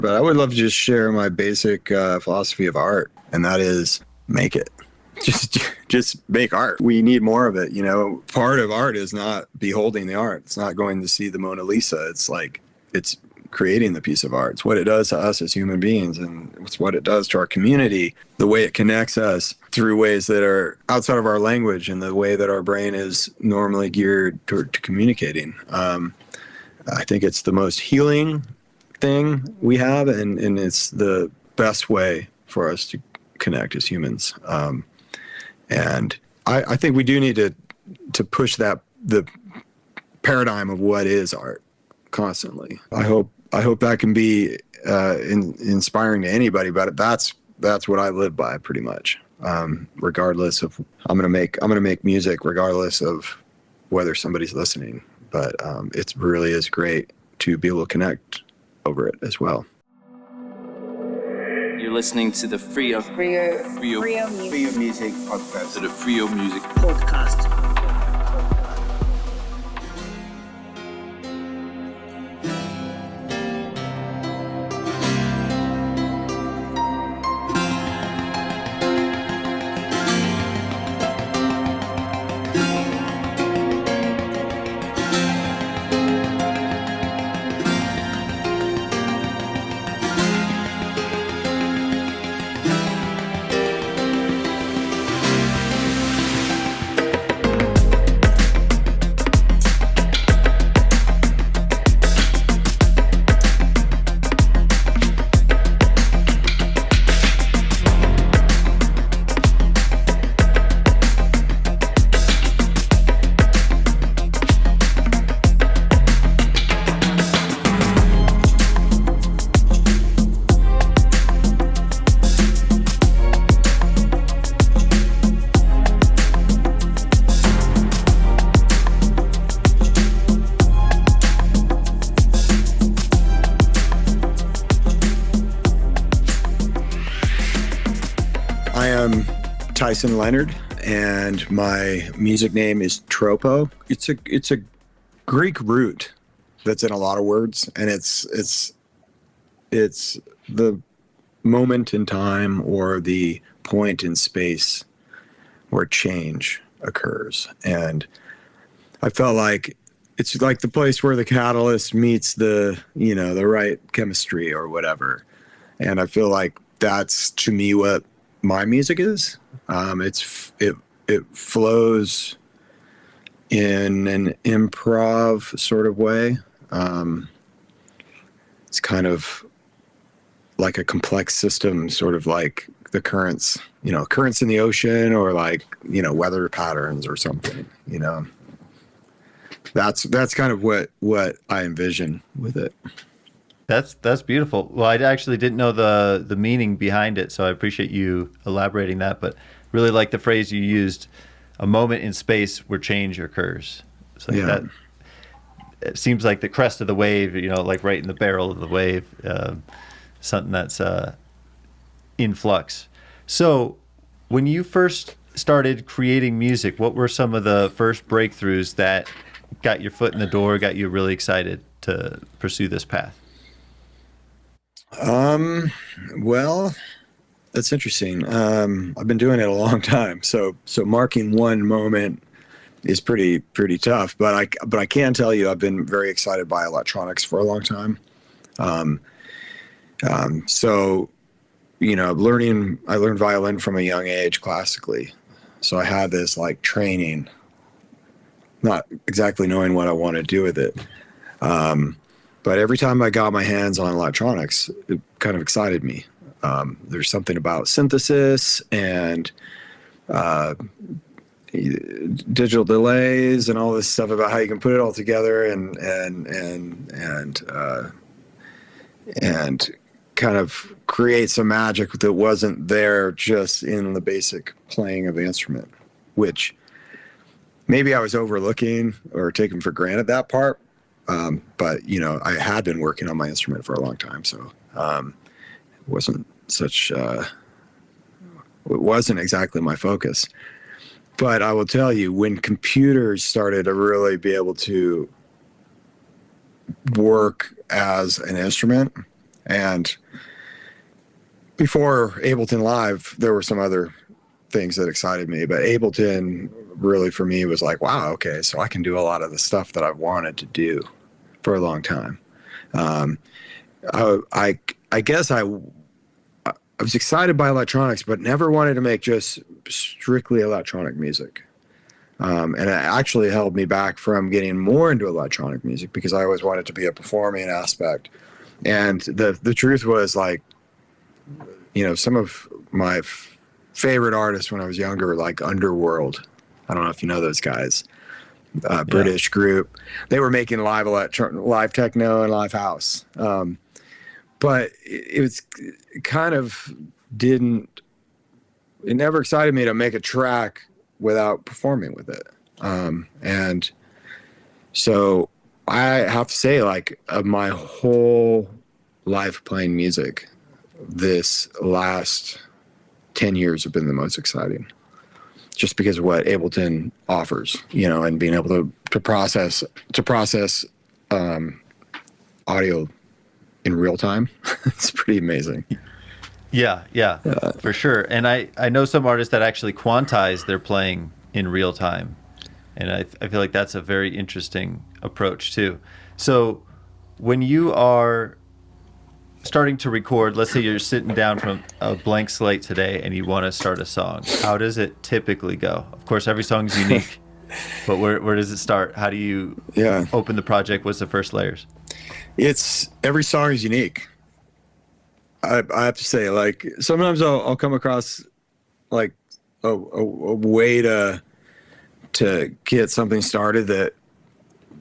But I would love to just share my basic philosophy of art, and that is make it. Just make art. We need more of it. Part of art is not beholding the art. It's not going to see the Mona Lisa. It's creating the piece of art. It's what it does to us as human beings, and it's what it does to our community, the way it connects us through ways that are outside of our language and the way that our brain is normally geared to communicating. I think it's the most healing thing we have, and it's the best way for us to connect as humans. And I think we do need to push the paradigm of what is art constantly. I hope that can be inspiring to anybody, but that's what I live by pretty much. Regardless of, I'm gonna make music regardless of whether somebody's listening. But it really is great to be able to connect over it as well. You're listening to the Freio Music Podcast. To the Freio Music Podcast. Tyson Leonard, and my music name is Tropo. It's a Greek root that's in a lot of words, and it's the moment in time or the point in space where change occurs. And I felt like it's like the place where the catalyst meets the right chemistry or whatever. And I feel like that's, to me, what my music is. It flows in an improv sort of way. It's kind of like a complex system, sort of like the currents in the ocean, or like, weather patterns or something, That's kind of what I envision with it. That's beautiful. Well, I actually didn't know the meaning behind it, so I appreciate you elaborating that, but really like the phrase you used, a moment in space where change occurs. So that it seems like the crest of the wave, like right in the barrel of the wave, something that's in flux. So when you first started creating music, what were some of the first breakthroughs that got your foot in the door, got you really excited to pursue this path? Well, that's interesting. I've been doing it a long time, so marking one moment is pretty tough. But I can tell you, I've been very excited by electronics for a long time. So I learned violin from a young age classically, so I had this like training, not exactly knowing what I want to do with it. But every time I got my hands on electronics, it kind of excited me. There's something about synthesis and digital delays and all this stuff about how you can put it all together and kind of create some magic that wasn't there just in the basic playing of the instrument, which maybe I was overlooking or taking for granted that part. But I had been working on my instrument for a long time, so it wasn't exactly my focus. But I will tell you, when computers started to really be able to work as an instrument And before Ableton Live, there were some other things that excited me, but Ableton really for me was like, wow, okay, so I can do a lot of the stuff that I've wanted to do for a long time. I guess I was excited by electronics, but never wanted to make just strictly electronic music. And it actually held me back from getting more into electronic music because I always wanted to be a performing aspect. And the truth was, like, you know, some of my favorite artists when I was younger, like Underworld. I don't know if you know those guys. British group. They were making live techno and live house. But it never excited me to make a track without performing with it. And so I have to say, like, of my whole life playing music, this last 10 years have been the most exciting, just because of what Ableton offers, you know, and being able to process audio in real time. It's pretty amazing. Yeah, for sure. And I know some artists that actually quantize their playing in real time. And I feel like that's a very interesting approach too. So when you are starting to record, let's say you're sitting down from a blank slate today and you want to start a song, how does it typically go? Of course, every song is unique, but where does it start? How do you open the project? What's the first layers? Every song is unique. I have to say, like, sometimes I'll come across like a way to get something started that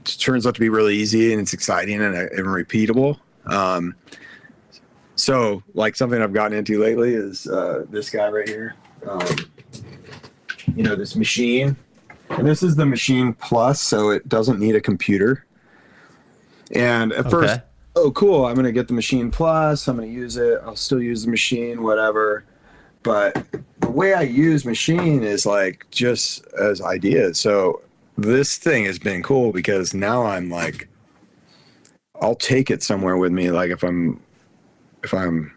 turns out to be really easy and it's exciting and repeatable. So, like, something I've gotten into lately is this guy right here. You know, this machine. And this is the Machine Plus, so it doesn't need a computer. And at first, oh, cool, I'm going to get the Machine Plus, I'm going to use it, I'll still use the machine, whatever. But the way I use machine is, like, just as ideas. So this thing has been cool because now I'm like, I'll take it somewhere with me. Like, if I'm going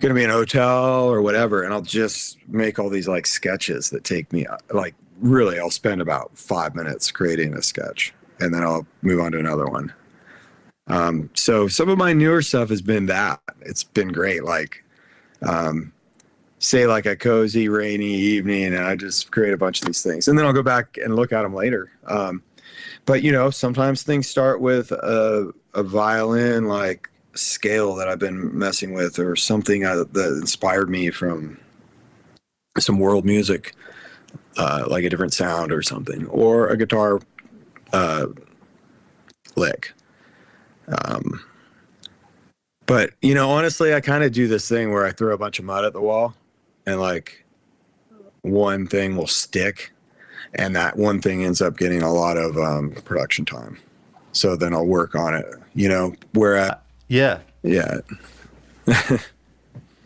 to be in a hotel or whatever, and I'll just make all these, like, sketches that take me, like, really, I'll spend about 5 minutes creating a sketch and then I'll move on to another one. So some of my newer stuff has been that. It's been great. Like, say, like, a cozy, rainy evening, and I just create a bunch of these things. And then I'll go back and look at them later. But, you know, sometimes things start with a violin, like, scale that I've been messing with, or something that inspired me from some world music, like a different sound or something, or a guitar lick. But, you know, honestly, I kind of do this thing where I throw a bunch of mud at the wall and, like, one thing will stick, and that one thing ends up getting a lot of production time. So then I'll work on it, you know, where yeah.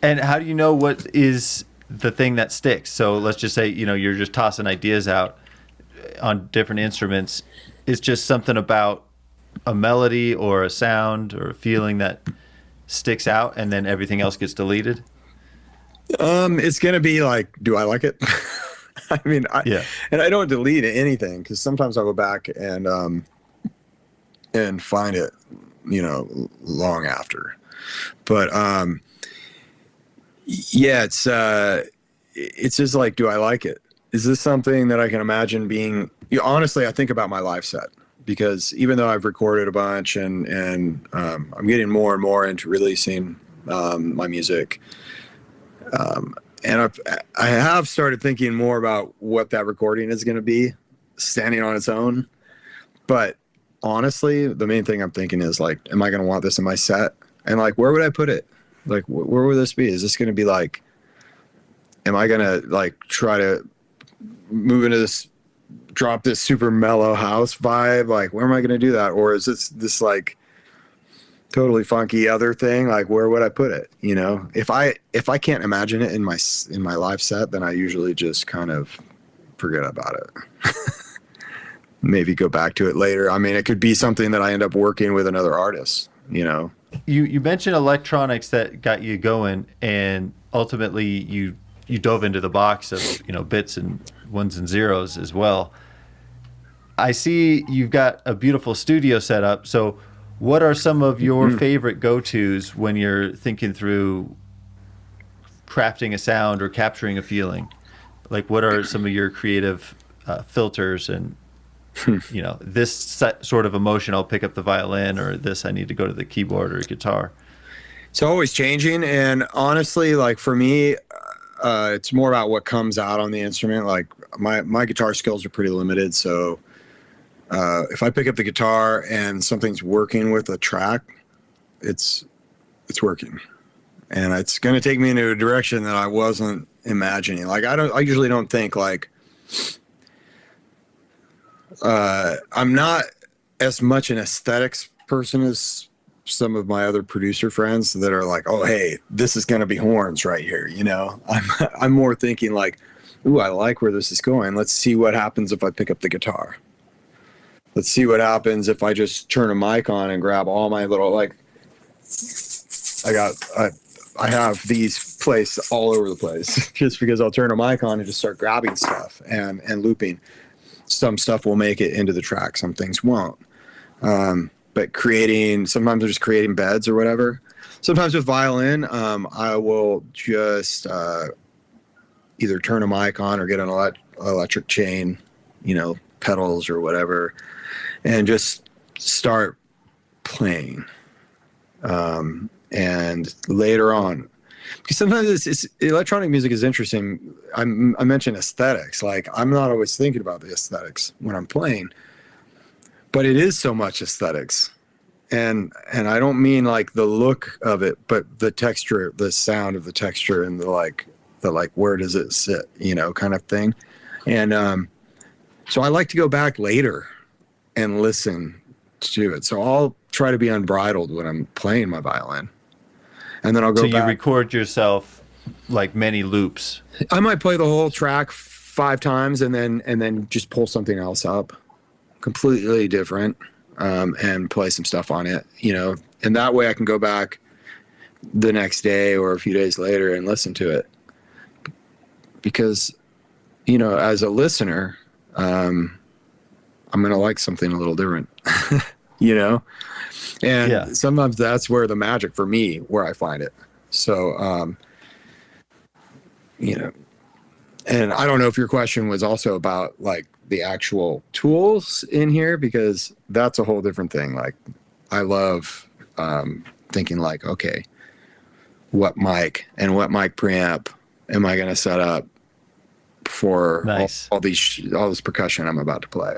And how do you know what is the thing that sticks? So let's just say, you know, you're just tossing ideas out on different instruments. It's just something about a melody or a sound or a feeling that sticks out, and then everything else gets deleted? It's going to be like, do I like it? I mean, and I don't delete anything, because sometimes I'll go back and find it, you know, long after. But yeah, it's just like, do I like it? Is this something that I can imagine being? Honestly, I think about my live set, because even though I've recorded a bunch and I'm getting more and more into releasing my music, and I have started thinking more about what that recording is going to be standing on its own. But honestly, the main thing I'm thinking is, like, am I going to want this in my set? And, like, where would I put it? Like, where would this be? Is this going to be like, am I going to, like, try to move into this, drop this super mellow house vibe? Like, where am I going to do that? Or is this like totally funky other thing? Like, where would I put it? You know, if I can't imagine it in my live set, then I usually just kind of forget about it. Maybe go back to it later. I mean, it could be something that I end up working with another artist, you know, You mentioned electronics that got you going, and ultimately you dove into the box of bits and ones and zeros as well. I see you've got a beautiful studio set up. So, what are some of your favorite go-tos when you're thinking through crafting a sound or capturing a feeling? Like, what are some of your creative filters and this sort of emotion, I'll pick up the violin, or this, I need to go to the keyboard or guitar. It's always changing. And honestly, like for me, it's more about what comes out on the instrument. Like my guitar skills are pretty limited. So if I pick up the guitar and something's working with a track, it's working. And it's going to take me into a direction that I wasn't imagining. Like I usually don't think like, I'm not as much an aesthetics person as some of my other producer friends that are like, oh, hey, this is going to be horns right here. I'm more thinking like, ooh, I like where this is going. Let's see what happens if I pick up the guitar. Let's see what happens if I just turn a mic on and grab all my little, like, I have these placed all over the place just because I'll turn a mic on and just start grabbing stuff and looping. Some stuff will make it into the track. Some things won't. But sometimes I'm just creating beds or whatever. Sometimes with violin, I will just either turn a mic on or get an electric chain, pedals or whatever, and just start playing. And later on, because sometimes electronic music is interesting. I mentioned aesthetics. Like I'm not always thinking about the aesthetics when I'm playing, but it is so much aesthetics, and I don't mean like the look of it, but the texture, the sound of the texture, and the where does it sit, kind of thing. And so I like to go back later and listen to it. So I'll try to be unbridled when I'm playing my violin. And then I'll go back. So you record yourself like many loops. I might play the whole track 5 times and then just pull something else up, completely different, and play some stuff on it, and that way I can go back the next day or a few days later and listen to it. Because, as a listener, I'm going to like something a little different, And sometimes that's where the magic for me, where I find it. So, and I don't know if your question was also about like the actual tools in here, because that's a whole different thing. Like I love thinking like, okay, what mic and what mic preamp am I going to set up for all this percussion I'm about to play,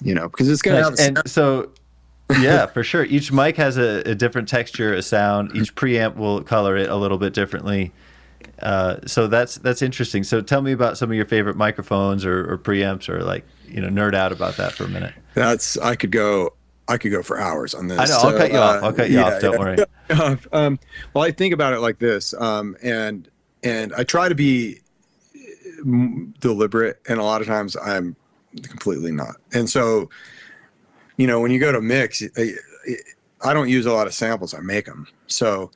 because it's going to have and so yeah, for sure. Each mic has a different texture, a sound. Each preamp will color it a little bit differently. So that's interesting. So tell me about some of your favorite microphones or preamps, or like, nerd out about that for a minute. I could go for hours on this. I know. I'll cut you off. I'll cut you off. Don't worry. Well, I think about it like this, and I try to be deliberate, and a lot of times I'm completely not. And so, when you go to mix, I don't use a lot of samples. I make them. So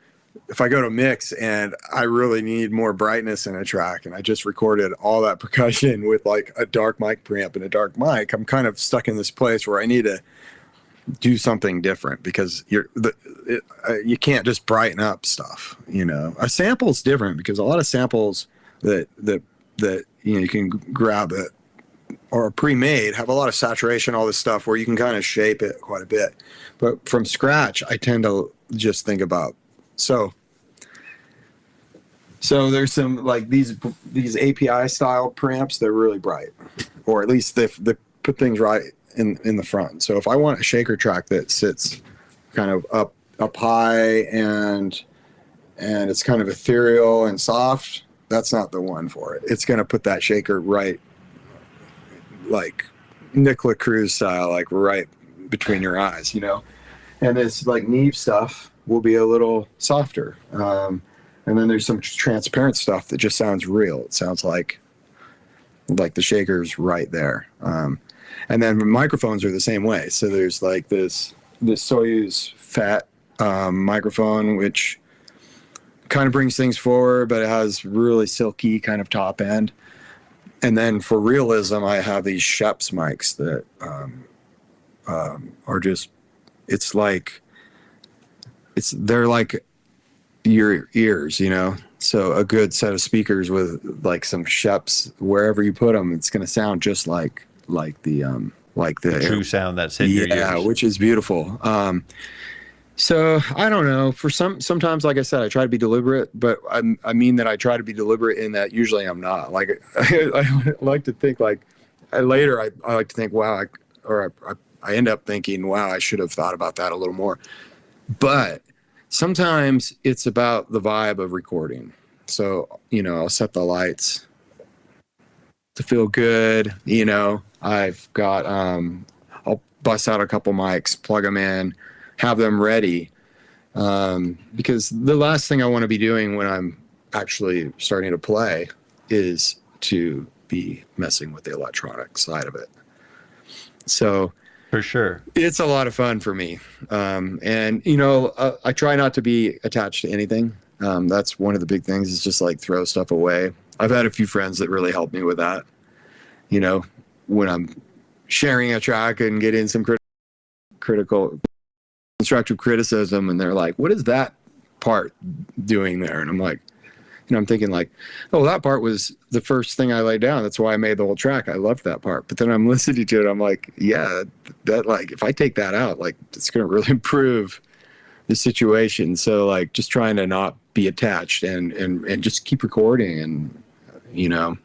if I go to mix and I really need more brightness in a track, and I just recorded all that percussion with like a dark mic preamp and a dark mic, I'm kind of stuck in this place where I need to do something different, because you can't just brighten up stuff. A sample's different, because a lot of samples that you can grab it or pre-made have a lot of saturation, all this stuff where you can kind of shape it quite a bit. But from scratch, I tend to just think about, so there's some like these API style preamps, they're really bright, or at least they put things right in the front. So if I want a shaker track that sits kind of up high and it's kind of ethereal and soft, that's not the one for it. It's going to put that shaker right, like Nicola Cruz style, like right between your eyes, and this like Neve stuff will be a little softer. And then there's some transparent stuff that just sounds real. It sounds like the shaker's right there. And then microphones are the same way. So there's like this Soyuz Fat microphone, which kind of brings things forward, but it has really silky kind of top end. And then for realism, I have these Sheps mics that are just, they're like your ears, you know? So a good set of speakers with like some Sheps, wherever you put them, it's going to sound just like the true sound that's in your ears. Yeah, which is beautiful. So I don't know. For sometimes, like I said, I try to be deliberate, but I mean that I try to be deliberate in that usually I'm not. Like I like to think like later I like to think, wow, I end up thinking, wow, I should have thought about that a little more. But sometimes it's about the vibe of recording. So, you know, I'll set the lights to feel good. You know, I've got, I'll bust out a couple mics, plug them in, have them ready. Because the last thing I want to be doing when I'm actually starting to play is to be messing with the electronic side of it. So for sure, it's a lot of fun for me. And, you know, I try not to be attached to anything. That's one of the big things, is just like throw stuff away. I've had a few friends that really helped me with that. You know, when I'm sharing a track and getting some critical constructive criticism, and they're like, what is that part doing there? And I'm like, you know, I'm thinking like, oh, that part was the first thing I laid down. That's why I made the whole track. I loved that part. But then I'm listening to it, I'm like, yeah, that, like, if I take that out, like, it's going to really improve the situation. So like just trying to not be attached and just keep recording, and, you know,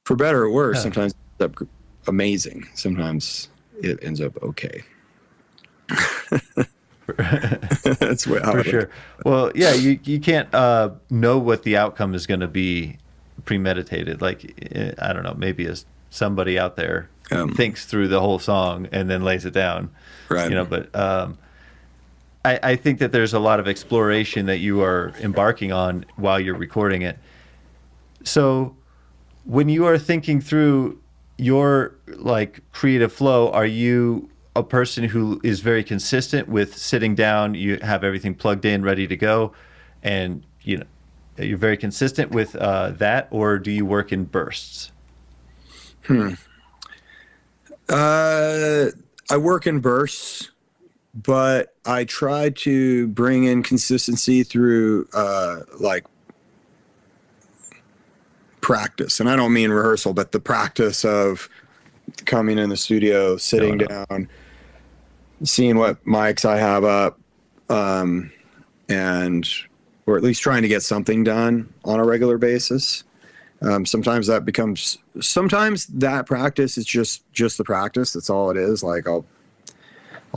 for better or worse, sometimes it ends up amazing. Sometimes it ends up okay. That's what for sure. Well, yeah, you can't know what the outcome is going to be premeditated. Like, I don't know, maybe somebody out there thinks through the whole song and then lays it down, right? You know, but I think that there's a lot of exploration that you are embarking on while you're recording it. So when you are thinking through your like creative flow, are you a person who is very consistent with sitting down, you have everything plugged in, ready to go, and you know you're very consistent with that, or do you work in bursts? I work in bursts, but I try to bring in consistency through like practice. And I don't mean rehearsal, but the practice of coming in the studio, sitting down, seeing what mics I have up, and or at least trying to get something done on a regular basis. Sometimes that practice is just the practice. That's all it is. Like I'll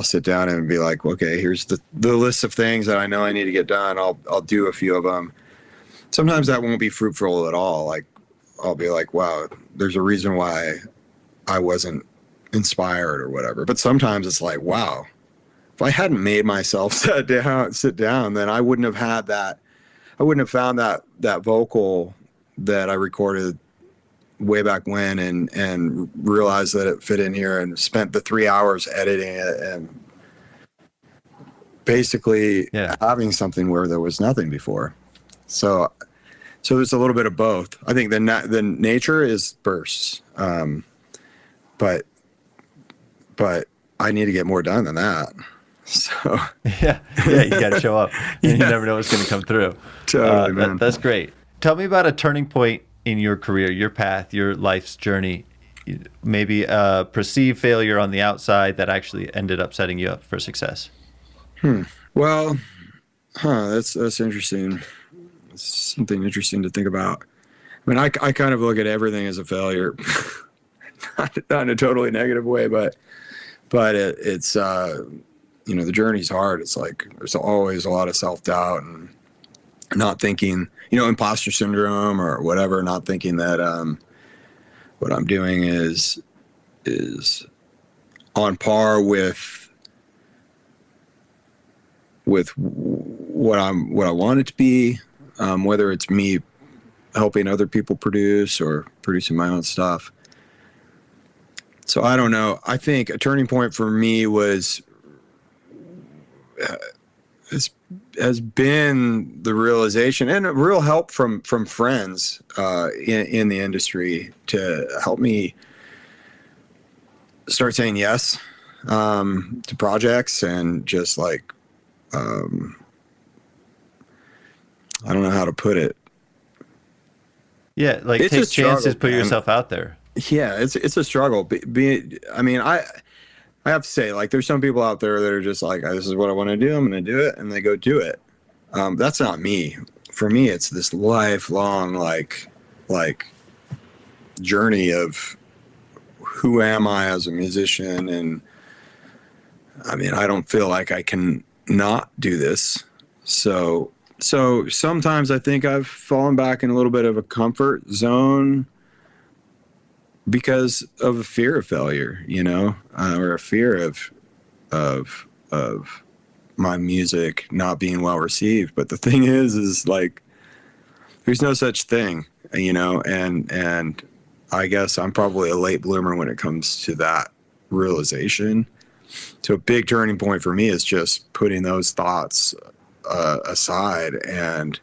sit down and be like, okay, here's the list of things that I know I need to get done. I'll do a few of them. Sometimes that won't be fruitful at all. Like I'll be like, wow, there's a reason why I wasn't inspired or whatever. But sometimes it's like, wow, if I hadn't made myself sit down, then I wouldn't have had that. I wouldn't have found that vocal that I recorded way back when and realized that it fit in here, and spent the 3 hours editing it and basically having something where there was nothing before. So it's a little bit of both. I think the nature is bursts. But I need to get more done than that. So yeah, you got to show up. And you never know what's going to come through. Totally, man. That's great. Tell me about a turning point in your career, your path, your life's journey. Maybe a perceived failure on the outside that actually ended up setting you up for success. Well, that's interesting. It's something interesting to think about. I mean, I kind of look at everything as a failure. Not in a totally negative way, but it's you know, the journey's hard. It's like there's always a lot of self-doubt and not thinking, you know, imposter syndrome or whatever, not thinking that what I'm doing is on par with what I want it to be, whether it's me helping other people produce or producing my own stuff. So I don't know. I think a turning point for me was has been the realization and a real help from friends in the industry to help me start saying yes to projects, and just like I don't know how to put it. Yeah, like It's take a struggle, chances, put man. yourself out there. Yeah, it's a struggle. I mean, I have to say, like, there's some people out there that are just like, this is what I want to do. I'm going to do it, and they go do it. That's not me. For me, it's this lifelong like journey of who am I as a musician, and I mean, I don't feel like I can not do this. So sometimes I think I've fallen back in a little bit of a comfort zone because of a fear of failure, or a fear of my music not being well received. But the thing is like, there's no such thing, and I guess I'm probably a late bloomer when it comes to that realization. So a big turning point for me is just putting those thoughts aside and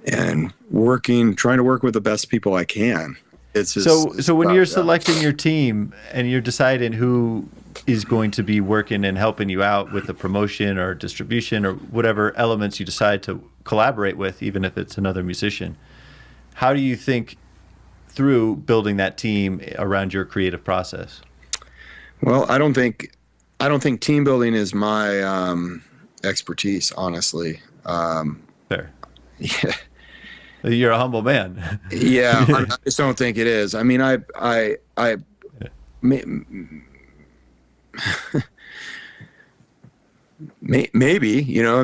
trying to work with the best people I can. It's just, so when you're selecting your team and you're deciding who is going to be working and helping you out with the promotion or distribution or whatever elements you decide to collaborate with, even if it's another musician, how do you think through building that team around your creative process? Well, I don't think team building is my expertise, honestly. Fair. Yeah. You're a humble man. Yeah, I just don't think it is. I mean, maybe,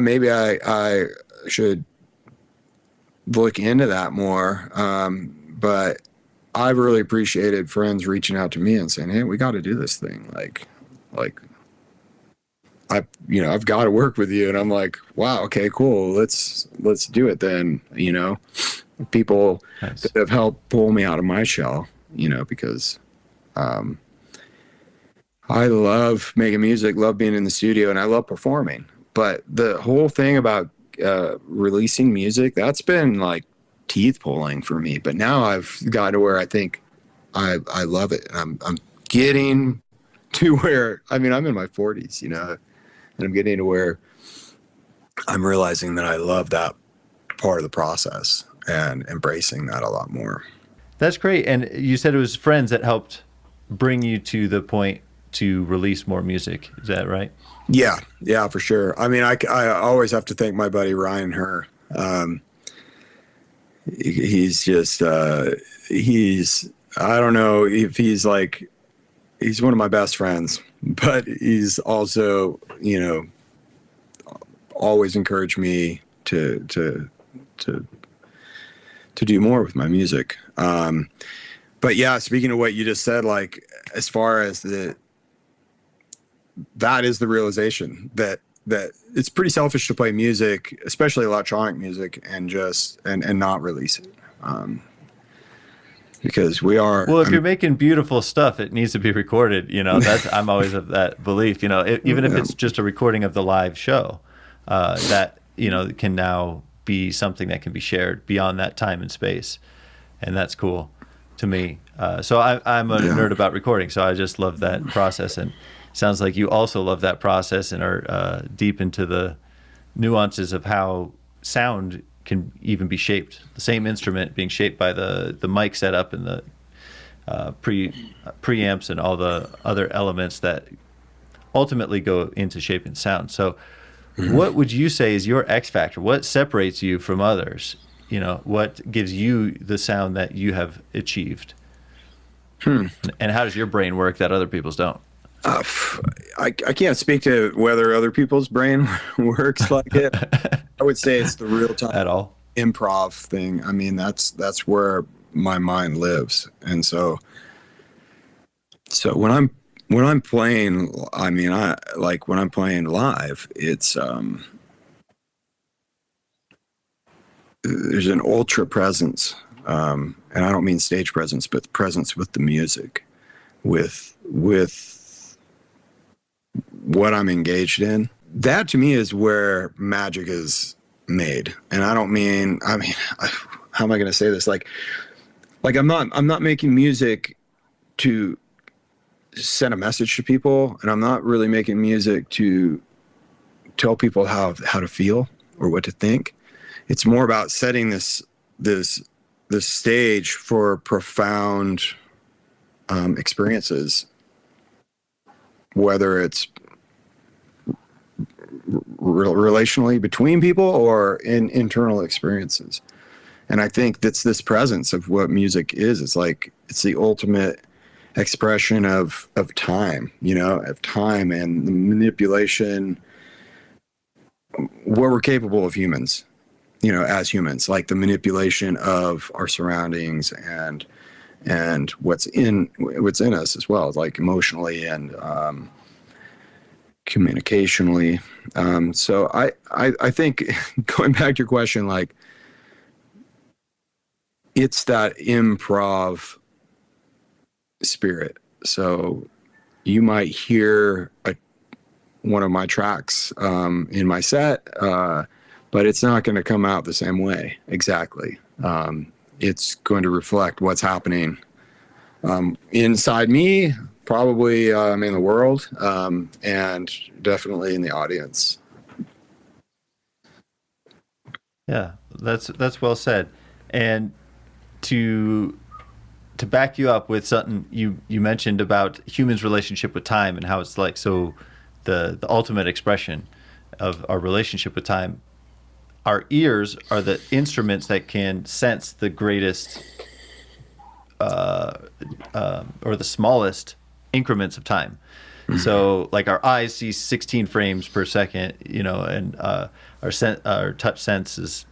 maybe I should look into that more. But I've really appreciated friends reaching out to me and saying, "Hey, we got to do this thing." Like I've got to work with you. And I'm like, wow, okay, cool. Let's do it then. People Nice. that have helped pull me out of my shell, because I love making music, love being in the studio, and I love performing. But the whole thing about releasing music, that's been like teeth pulling for me. But now I've gotten to where I think I love it. I'm getting to where, I'm in my 40s, and I'm getting to where I'm realizing that I love that part of the process and embracing that a lot more. That's great. And you said it was friends that helped bring you to the point to release more music. Is that right? Yeah, for sure. I mean, I always have to thank my buddy Ryan Herr. He's just, I don't know if he's one of my best friends, but he's also, always encouraged me to do more with my music. But yeah, speaking of what you just said, like, as far as that is the realization that it's pretty selfish to play music, especially electronic music, and not release it. Because we are, well, if you're making beautiful stuff, it needs to be recorded. I'm always of that belief, even if it's just a recording of the live show, that, can now be something that can be shared beyond that time and space. And that's cool to me. So I'm a nerd about recording. So I just love that process. And sounds like you also love that process and are deep into the nuances of how sound can even be shaped. The same instrument being shaped by the mic setup and the preamps and all the other elements that ultimately go into shaping sound. So what would you say is your X factor? What separates you from others? What gives you the sound that you have achieved? And how does your brain work that other people's don't? I can't speak to whether other people's brain works like it. I would say it's the real time At all? improv thing. I mean, that's where my mind lives. And so when I'm playing, when I'm playing live, it's there's an ultra presence, and I don't mean stage presence, but the presence with the music, with what I'm engaged in. that to me is where magic is made. And how am I going to say this? Like I'm not making music to send a message to people, and I'm not really making music to tell people how to feel or what to think. It's more about setting this stage for profound experiences, whether it's relationally between people or in internal experiences. And I think that's this presence of what music is. It's like, it's the ultimate expression of time, of time and the manipulation, what we're capable of humans, as humans, like the manipulation of our surroundings and what's in us as well, like emotionally and communicationally. So I think going back to your question, like, it's that improv spirit. So you might hear one of my tracks in my set, but it's not going to come out the same way exactly. It's going to reflect what's happening inside me, probably in the world, and definitely in the audience. Yeah, that's well said. And to back you up with something you mentioned about humans' relationship with time and how it's like, so the ultimate expression of our relationship with time. Our ears are the instruments that can sense the greatest or the smallest increments of time. Mm-hmm. So like our eyes see 16 frames per second, and our touch sense is,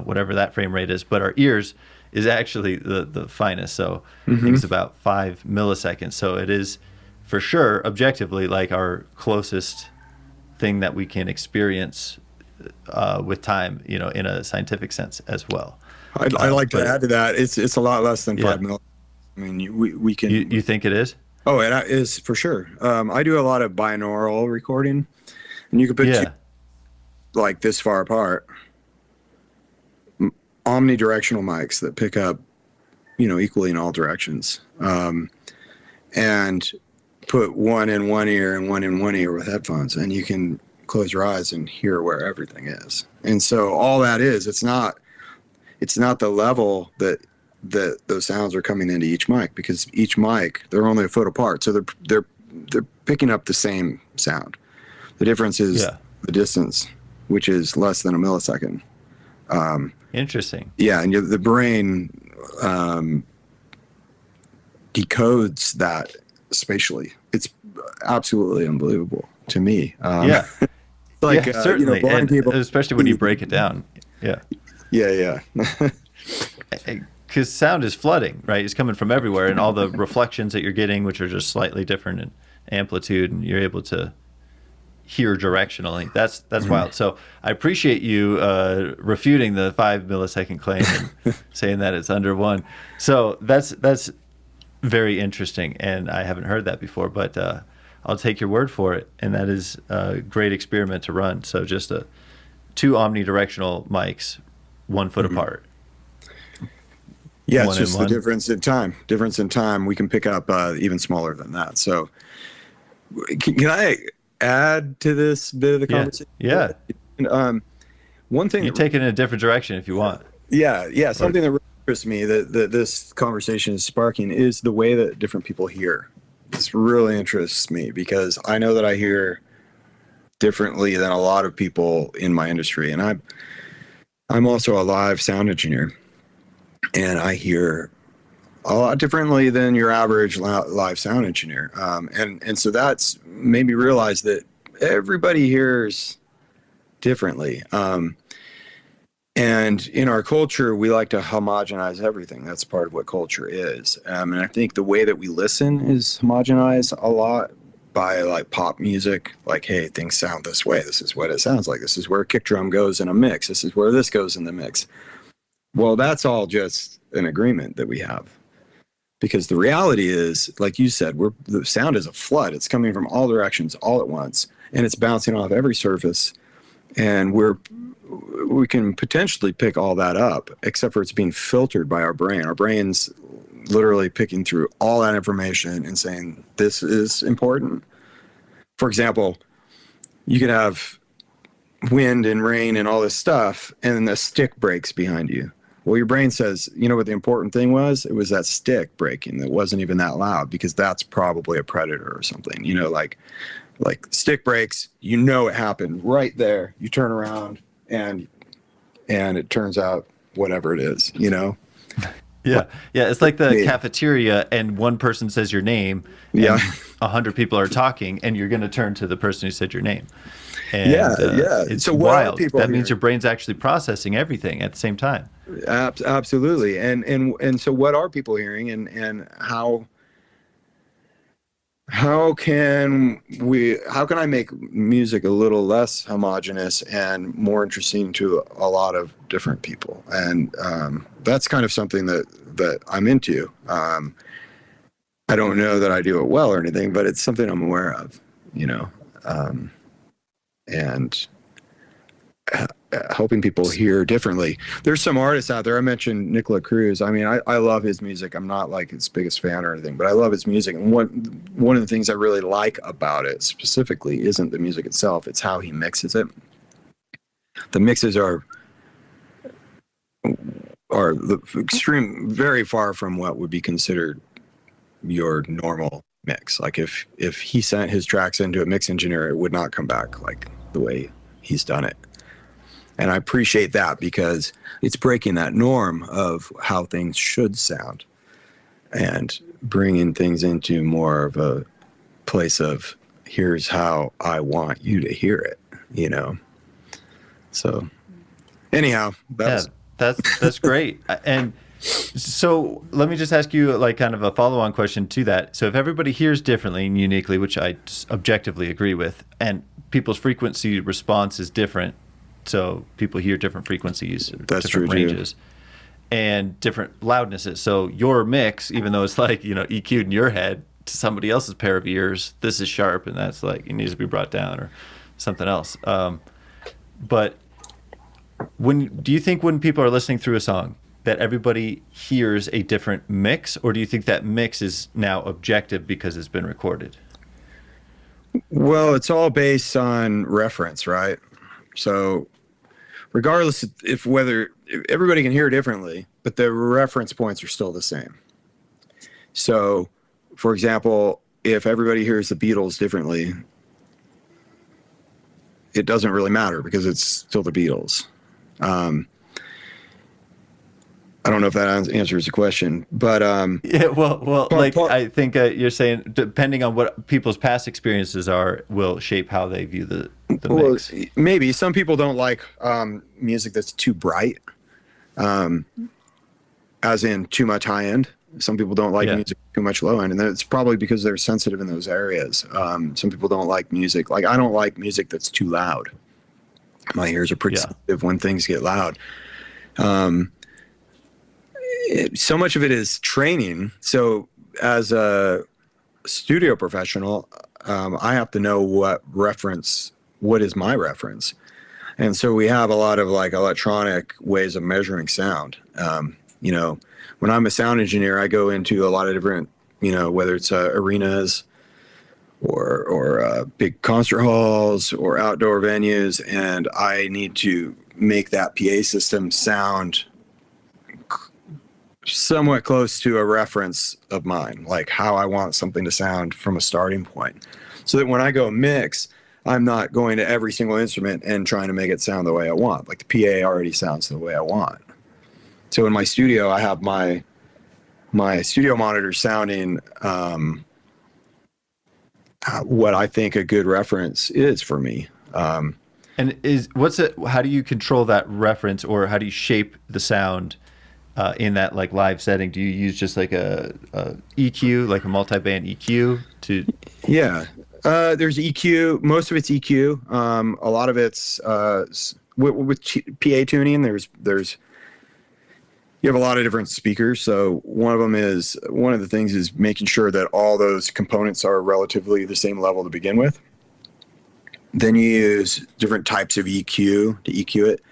whatever that frame rate is, but our ears is actually the finest. So I think it's about 5 milliseconds. So it is for sure objectively like our closest thing that we can experience with time, in a scientific sense as well. I'd like to add to that. It's a lot less than 5 milliseconds. I mean, we can. You think it is? Oh, it is for sure. I do a lot of binaural recording, and you can put two, like this far apart, omnidirectional mics that pick up, equally in all directions, and put one in one ear and one in one ear with headphones, and you can close your eyes and hear where everything is. And so all that is, it's not the level that those sounds are coming into each mic, because each mic, they're only a foot apart, so they're picking up the same sound. The difference is the distance, which is less than a millisecond. Interesting. Yeah, and the brain decodes that spatially. It's absolutely unbelievable to me. Like certainly, blind people, especially when you break it down. Yeah. Because sound is flooding, right? It's coming from everywhere, and all the reflections that you're getting, which are just slightly different in amplitude, and you're able to hear directionally. That's wild. So I appreciate you refuting the 5 millisecond claim and saying that it's under 1. So that's very interesting, and I haven't heard that before, but I'll take your word for it, and that is a great experiment to run. So just 2 omnidirectional mics, 1 foot apart. Yeah, it's just the difference in time. We can pick up even smaller than that. So can I add to this bit of the conversation? Yeah. One thing, you take it in a different direction if you want. Yeah. Something that really interests me that this conversation is sparking is the way that different people hear. This really interests me because I know that I hear differently than a lot of people in my industry, and I'm also a live sound engineer, and I hear a lot differently than your average live sound engineer. And so that's made me realize that everybody hears differently. And in our culture, we like to homogenize everything. That's part of what culture is. And I think the way that we listen is homogenized a lot by like pop music. Like, hey, things sound this way. This is what it sounds like. This is where a kick drum goes in a mix. This is where this goes in the mix. Well, that's all just an agreement that we have. Because the reality is, like you said, the sound is a flood. It's coming from all directions all at once. and it's bouncing off every surface, and we can potentially pick all that up, except for it's being filtered by our brain. Our brain's literally picking through all that information and saying, this is important. For example, you could have wind and rain and all this stuff, and then the stick breaks behind you. Well, your brain says, you know what the important thing was? It was that stick breaking. It wasn't even that loud, because that's probably a predator or something. You know, like stick breaks, you know it happened right there. You turn around and it turns out whatever it is, you know? Yeah. Yeah. It's like the cafeteria and one person says your name and Yeah. 100 people are talking, and you're going to turn to the person who said your name. And, Yeah. It's So what are wild. people That means hearing? your brain's actually processing everything at the same time. Absolutely. And so what are people hearing, and how can I make music a little less homogenous and more interesting to a lot of different people? And that's kind of something that I'm into. I don't know that I do it well or anything, but it's something I'm aware of, you know, and helping people hear differently. There's some artists out there. I mentioned Nicola Cruz. I mean, I love his music. I'm not like his biggest fan or anything, but I love his music. And one of the things I really like about it specifically isn't the music itself. It's how he mixes it. The mixes are the very far from what would be considered your normal mix. Like if he sent his tracks into a mix engineer, it would not come back like the way he's done it. And I appreciate that, because it's breaking that norm of how things should sound and bringing things into more of a place of, here's how I want you to hear it, you know? So anyhow, that's great. And so let me just ask you like kind of a follow-on question to that. So if everybody hears differently and uniquely, which I objectively agree with, and people's frequency response is different, so people hear different frequencies, That's different true, ranges, and different loudnesses. So your mix, even though it's like, you know, EQ'd in your head, to somebody else's pair of ears, this is sharp, and that's like, it needs to be brought down or something else. But do you think when people are listening through a song that everybody hears a different mix, or do you think that mix is now objective because it's been recorded? Well, it's all based on reference, right? So regardless if everybody can hear differently, but the reference points are still the same. So, for example, if everybody hears the Beatles differently, it doesn't really matter, because it's still the Beatles. I don't know if that answers the question, but yeah, well, I think you're saying depending on what people's past experiences are will shape how they view the mix. Maybe some people don't like music that's too bright, as in too much high end. Some people don't like music too much low end, and it's probably because they're sensitive in those areas. Some people don't like music, like I don't like music that's too loud. My ears are pretty sensitive when things get loud. So much of it is training. So as a studio professional, I have to know what is my reference. And so we have a lot of like electronic ways of measuring sound. You know, when I'm a sound engineer, I go into a lot of different, you know, whether it's arenas or big concert halls or outdoor venues, and I need to make that PA system sound somewhat close to a reference of mine, like how I want something to sound from a starting point, so that when I go mix, I'm not going to every single instrument and trying to make it sound the way I want. Like the PA already sounds the way I want. So in my studio, I have my studio monitor sounding what I think a good reference is for me. And how do you control that reference, or how do you shape the sound in that like live setting? Do you use just like a EQ, like a multi-band EQ to? Yeah, there's EQ. Most of it's EQ. A lot of it's with PA tuning. There's you have a lot of different speakers. So one of the things is making sure that all those components are relatively the same level to begin with. Then you use different types of EQ to EQ it.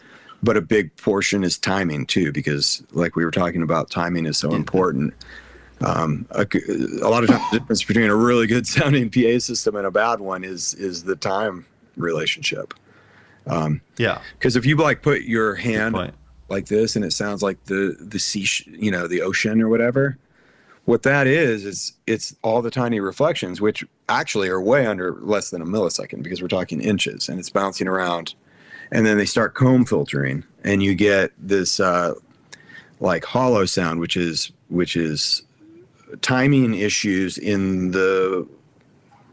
But a big portion is timing too, because like we were talking about, timing is so important. A lot of times the difference between a really good sounding PA system and a bad one is the time relationship. Because if you like put your hand like this and it sounds like the sea, the ocean or whatever, what that is it's all the tiny reflections, which actually are way under less than a millisecond, because we're talking inches, and it's bouncing around. And then they start comb filtering, and you get this like hollow sound, which is timing issues in the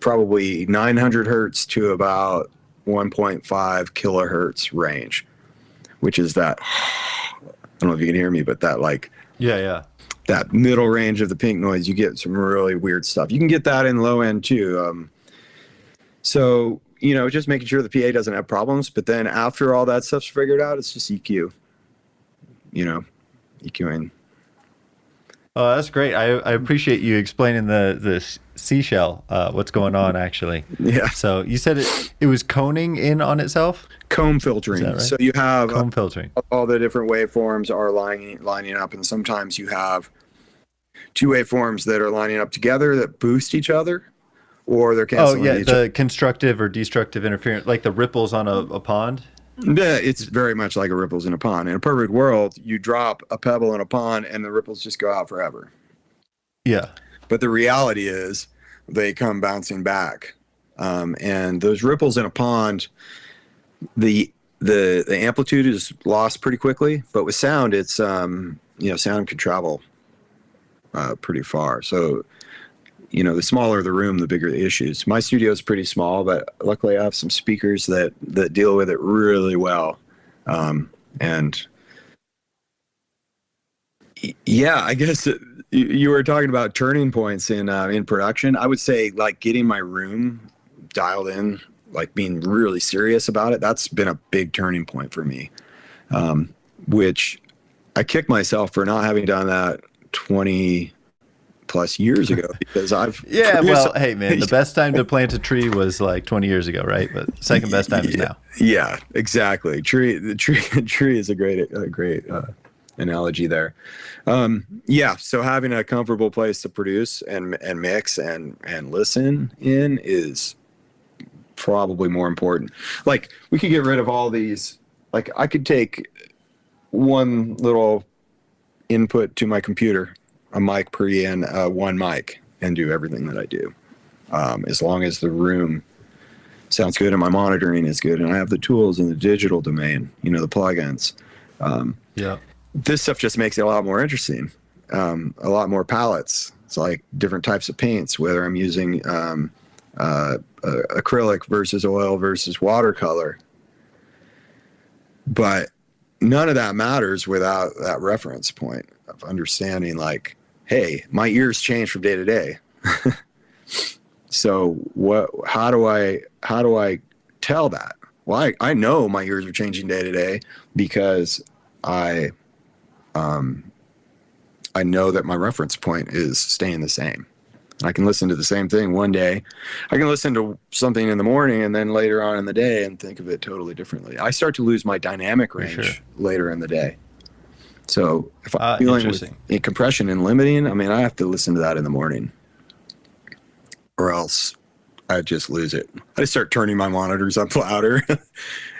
probably 900 hertz to about 1.5 kilohertz range, which is that, I don't know if you can hear me, but that like, that middle range of the pink noise, you get some really weird stuff. You can get that in low end too. So, just making sure the PA doesn't have problems. But then after all that stuff's figured out, it's just EQ, EQing. Oh, that's great. I appreciate you explaining the seashell, what's going on actually. Yeah. So you said it was coning in on itself? Comb filtering. Right? So you have comb filtering. All the different waveforms are lining up, and sometimes you have two waveforms that are lining up together that boost each other, or they're canceling each other. The constructive or destructive interference, like the ripples on a pond? Yeah, it's very much like a ripples in a pond. In a perfect world, you drop a pebble in a pond and the ripples just go out forever. Yeah. But the reality is they come bouncing back. And those ripples in a pond, the amplitude is lost pretty quickly, but with sound, it's, sound can travel pretty far. So, the smaller the room, the bigger the issues. My studio is pretty small, but luckily I have some speakers that deal with it really well. And yeah, I guess you were talking about turning points in production. I would say like getting my room dialed in, like being really serious about it. That's been a big turning point for me, which I kick myself for not having done that 20 plus years ago, because hey man, the best time to plant a tree was like 20 years ago, right? But second best time is now. Yeah, exactly. The tree is a great analogy there. So having a comfortable place to produce and mix and listen in is probably more important. Like, we could get rid of all these, like I could take one little input to my computer, a mic pre and one mic, and do everything that I do, as long as the room sounds good and my monitoring is good and I have the tools in the digital domain, the plugins. This stuff just makes it a lot more interesting, a lot more palettes. It's like different types of paints, whether I'm using acrylic versus oil versus watercolor. But none of that matters without that reference point of understanding, like, hey, my ears change from day to day. So how do I tell that? Well, I know my ears are changing day to day because I know that my reference point is staying the same. I can listen to the same thing one day. I can listen to something in the morning and then later on in the day and think of it totally differently. I start to lose my dynamic range later in the day. So if I'm dealing with compression and limiting, I have to listen to that in the morning, or else I just lose it. I just start turning my monitors up louder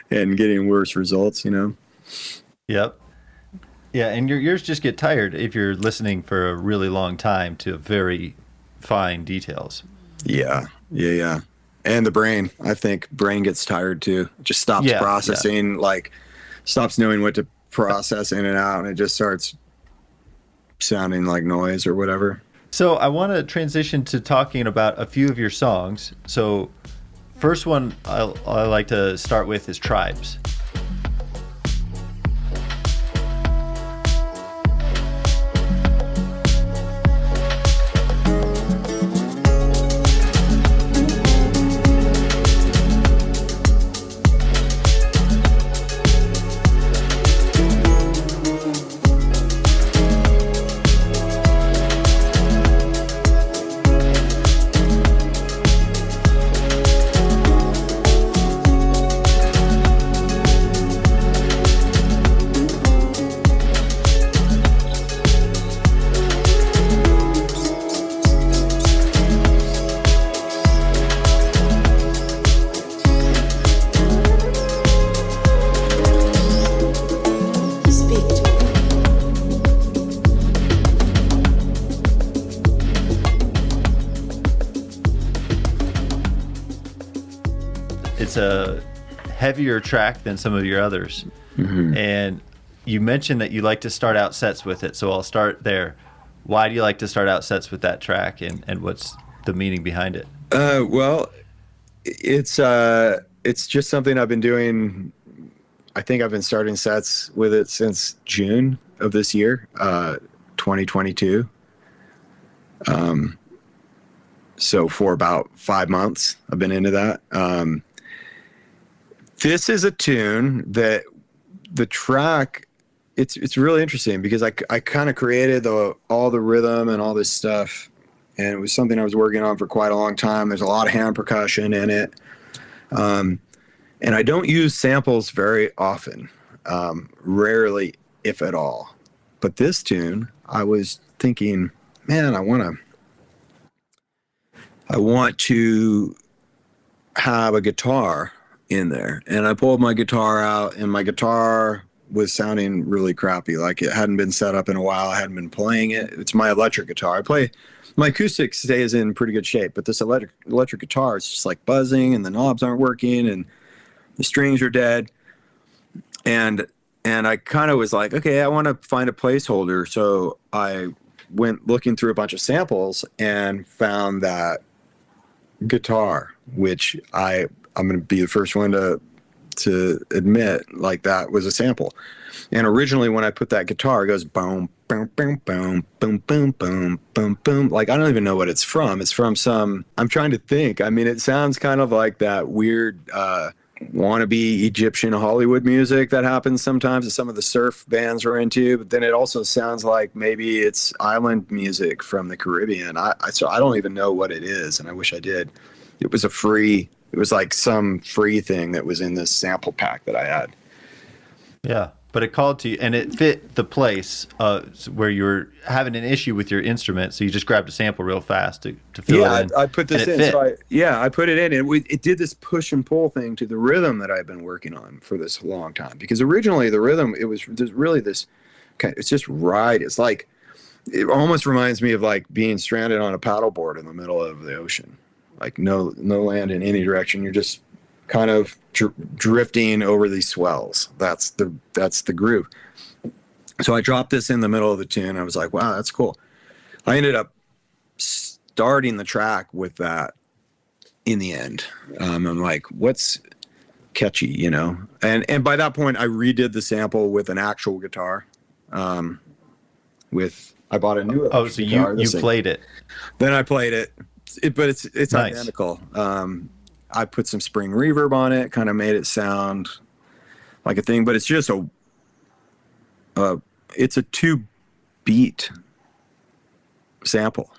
and getting worse results, Yep. Yeah, and your ears just get tired if you're listening for a really long time to very fine details. Yeah. And the brain, I think brain gets tired too. It just stops processing, like stops knowing what to process in and out, and it just starts sounding like noise or whatever. So I want to transition to talking about a few of your songs. So first one I like to start with is Tribes. it's a heavier track than some of your others. And you mentioned that you like to start out sets with it, so I'll start there. Why do you like to start out sets with that track, and what's the meaning behind it? Well, it's just something I've been doing. I think I've been starting sets with it since June of this year, 2022. So for about 5 months, I've been into that. This is a tune that the track, it's really interesting because I kind of created all the rhythm and all this stuff, and it was something I was working on for quite a long time. There's a lot of hand percussion in it. And I don't use samples very often, rarely, if at all. But this tune, I was thinking, man, I want to have a guitar in there. And I pulled my guitar out, and my guitar was sounding really crappy. Like it hadn't been set up in a while. I hadn't been playing it. It's my electric guitar. My acoustic stays in pretty good shape, but this electric guitar is just like buzzing, and the knobs aren't working, and the strings are dead. And I kind of was like, okay, I want to find a placeholder. So I went looking through a bunch of samples and found that guitar, which I'm going to be the first one to admit, like, that was a sample. And originally when I put that guitar, it goes boom, boom, boom, boom, boom, boom, boom, boom, boom. Like, I don't even know what it's from. It's from I'm trying to think. I mean, it sounds kind of like that weird wannabe Egyptian Hollywood music that happens sometimes that some of the surf bands are into, but then it also sounds like maybe it's island music from the Caribbean. So I don't even know what it is, and I wish I did. It was like some free thing that was in this sample pack that I had. Yeah, but it called to you, and it fit the place where you were having an issue with your instrument, so you just grabbed a sample real fast to fill it in. I put this in. So I put it in, and it did this push and pull thing to the rhythm that I've been working on for this long time. Because originally the rhythm, it was really this kind of, it's just right. It's like, it almost reminds me of like being stranded on a paddleboard in the middle of the ocean. Like no land in any direction. You're just kind of drifting over these swells. That's the groove. So I dropped this in the middle of the tune. I was like, wow, that's cool. I ended up starting the track with that in the end. I'm like, what's catchy, you know? And by that point, I redid the sample with an actual guitar. I bought a new so guitar. you played it. Then I played it. But it's nice. Identical. I put some spring reverb on it, kind of made it sound like a thing, but it's just it's a 2-beat sample.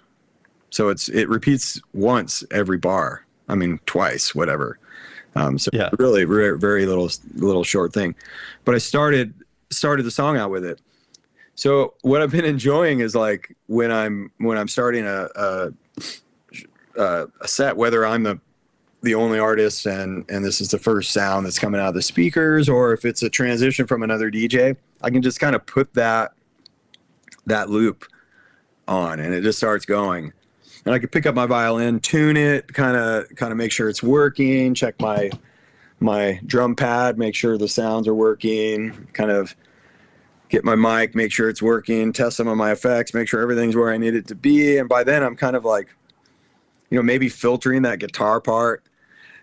So it repeats once every bar. I mean, twice, whatever. So yeah. Really very little short thing. But I started the song out with it. So what I've been enjoying is like when I'm starting a set, whether I'm the only artist and this is the first sound that's coming out of the speakers, or if it's a transition from another DJ, I can just kind of put that loop on, and it just starts going. And I can pick up my violin, tune it, kind of make sure it's working, check my drum pad, make sure the sounds are working, kind of get my mic, make sure it's working, test some of my effects, make sure everything's where I need it to be. And by then I'm kind of like, you know, maybe filtering that guitar part,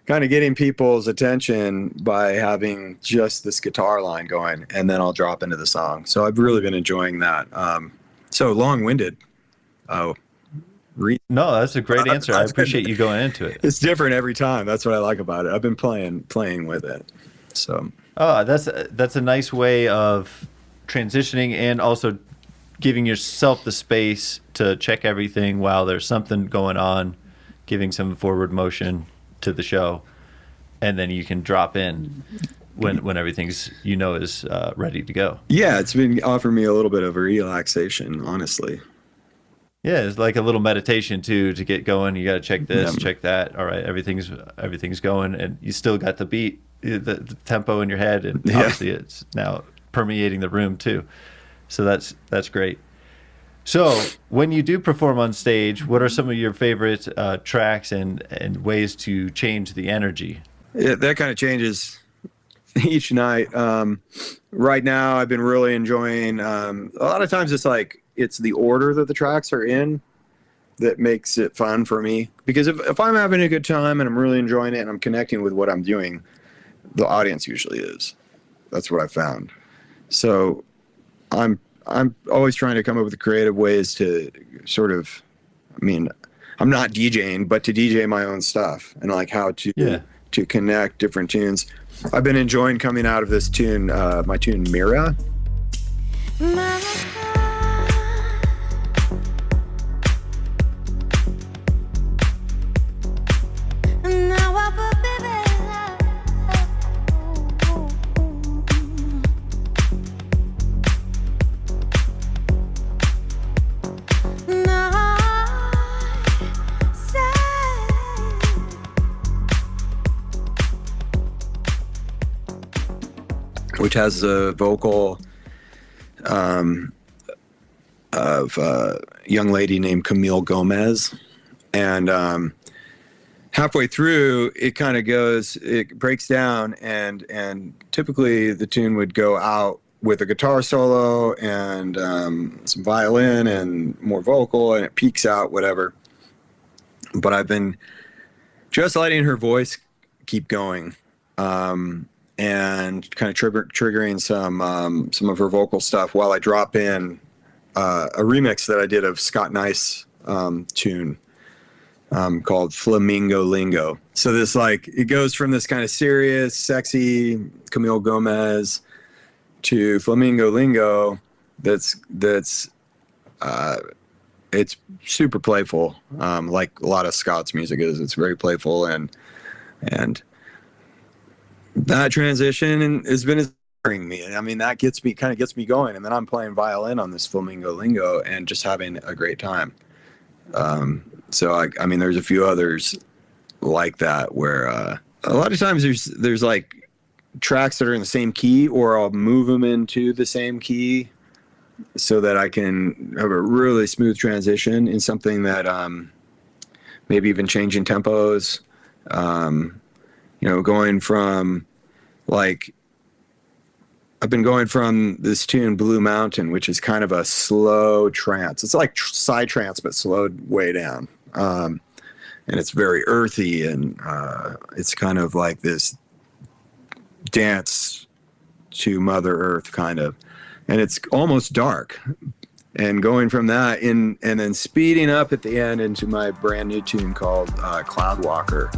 kind of getting people's attention by having just this guitar line going, and then I'll drop into the song. So I've really been enjoying that. So long-winded. No, that's a great answer. I appreciate you going into it. It's different every time. That's what I like about it. I've been playing with it. So. Oh, that's a nice way of transitioning and also giving yourself the space to check everything while there's something going on, giving some forward motion to the show, and then you can drop in when everything's is ready to go. Yeah, it's been offering me a little bit of a relaxation, honestly. Yeah, it's like a little meditation too to get going. You got to check this, check that. All right, everything's going, and you still got the beat, the tempo in your head, and obviously it's now permeating the room too. So that's great. So when you do perform on stage, what are some of your favorite tracks and ways to change the energy? that kind of changes each night. Right now, I've been really enjoying. A lot of times, it's the order that the tracks are in that makes it fun for me. Because if I'm having a good time and I'm really enjoying it and I'm connecting with what I'm doing, the audience usually is. That's what I found. So I'm always trying to come up with creative ways to sort of, I mean, I'm not DJing, but to DJ my own stuff and like how to connect different tunes. I've been enjoying coming out of this tune, my tune Mira. Which has a vocal of a young lady named Camille Gomez. And halfway through, it breaks down, and typically the tune would go out with a guitar solo and some violin and more vocal, and it peaks out, whatever. But I've been just letting her voice keep going. And kind of triggering some of her vocal stuff while I drop in a remix that I did of Scott Nice tune called Flamingo Lingo. So this it goes from this kind of serious, sexy Camille Gomez to Flamingo Lingo. It's super playful, like a lot of Scott's music is. It's very playful and that transition has been inspiring me. I mean, that gets me going. And then I'm playing violin on this Flamingo Lingo and just having a great time. So I mean, there's a few others like that where a lot of times there's like tracks that are in the same key, or I'll move them into the same key so that I can have a really smooth transition in something that maybe even changing tempos. Going from I've been going from this tune Blue Mountain, which is kind of a slow trance. It's like side trance, but slowed way down. And it's very earthy, and it's kind of like this dance to Mother Earth kind of, and it's almost dark. And going from that and then speeding up at the end into my brand new tune called Cloud Walker.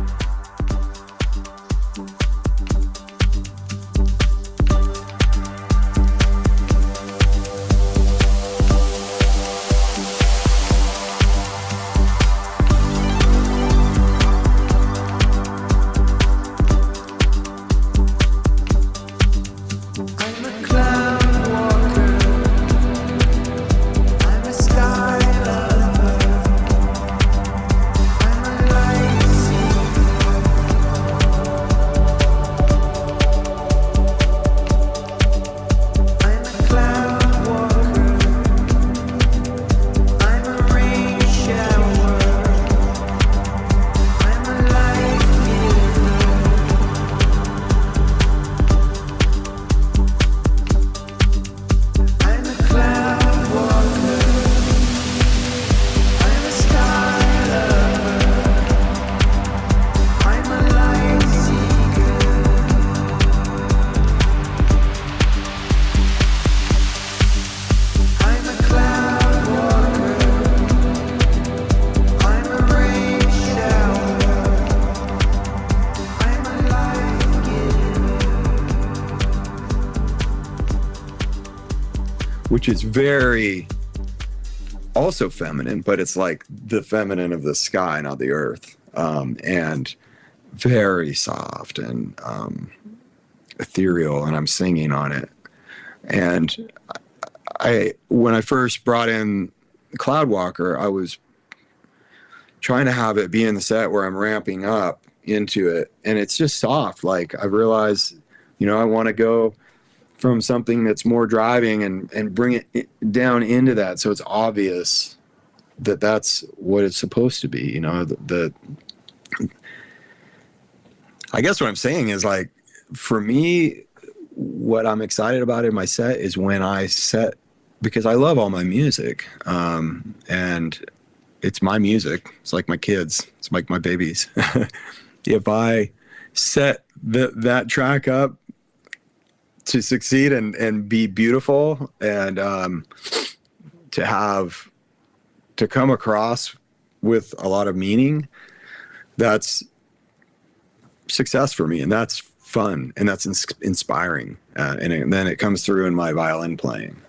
Which is very also feminine, but it's like the feminine of the sky, not the earth, and very soft and ethereal, and I'm singing on it. And when I first brought in Cloud Walker, I was trying to have it be in the set where I'm ramping up into it, and it's just soft. Like I realized, I want to go from something that's more driving and bring it down into that, so it's obvious that that's what it's supposed to be. I guess what I'm saying is like, for me, what I'm excited about in my set is when I set, because I love all my music, and it's my music. It's like my kids. It's like my babies. If I set that track up to succeed and be beautiful and to come across with a lot of meaning, that's success for me, and that's fun, and that's inspiring, and then it comes through in my violin playing.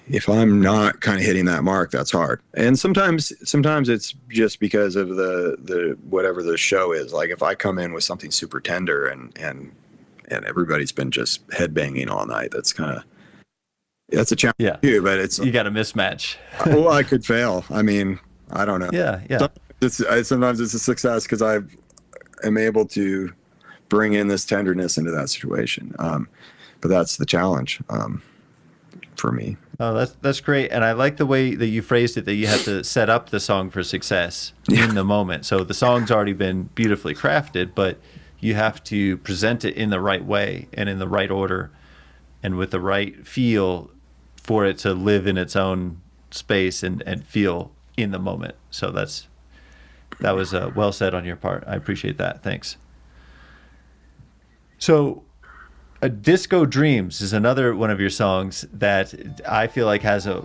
If I'm not kind of hitting that mark, that's hard. And sometimes it's just because of the whatever the show is. Like if I come in with something super tender and everybody's been just headbanging all night, that's a challenge too. But you got a mismatch. Well, I could fail. I mean, I don't know. Yeah. Sometimes it's a success because I am able to bring in this tenderness into that situation. But that's the challenge for me. Oh, that's great. And I like the way that you phrased it, that you have to set up the song for success in the moment. So the song's already been beautifully crafted, but you have to present it in the right way and in the right order and with the right feel for it to live in its own space and feel in the moment. So that was well said on your part. I appreciate that. Thanks. So Disco Dreams is another one of your songs that I feel like has a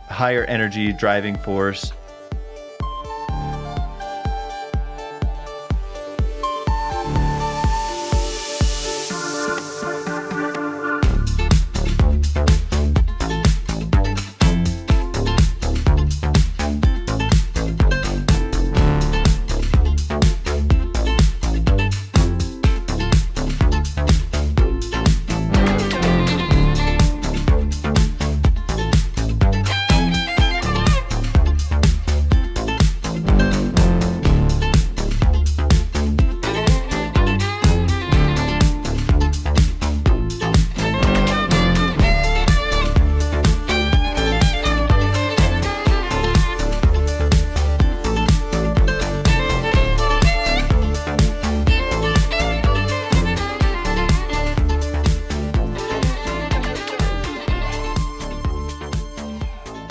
higher energy driving force.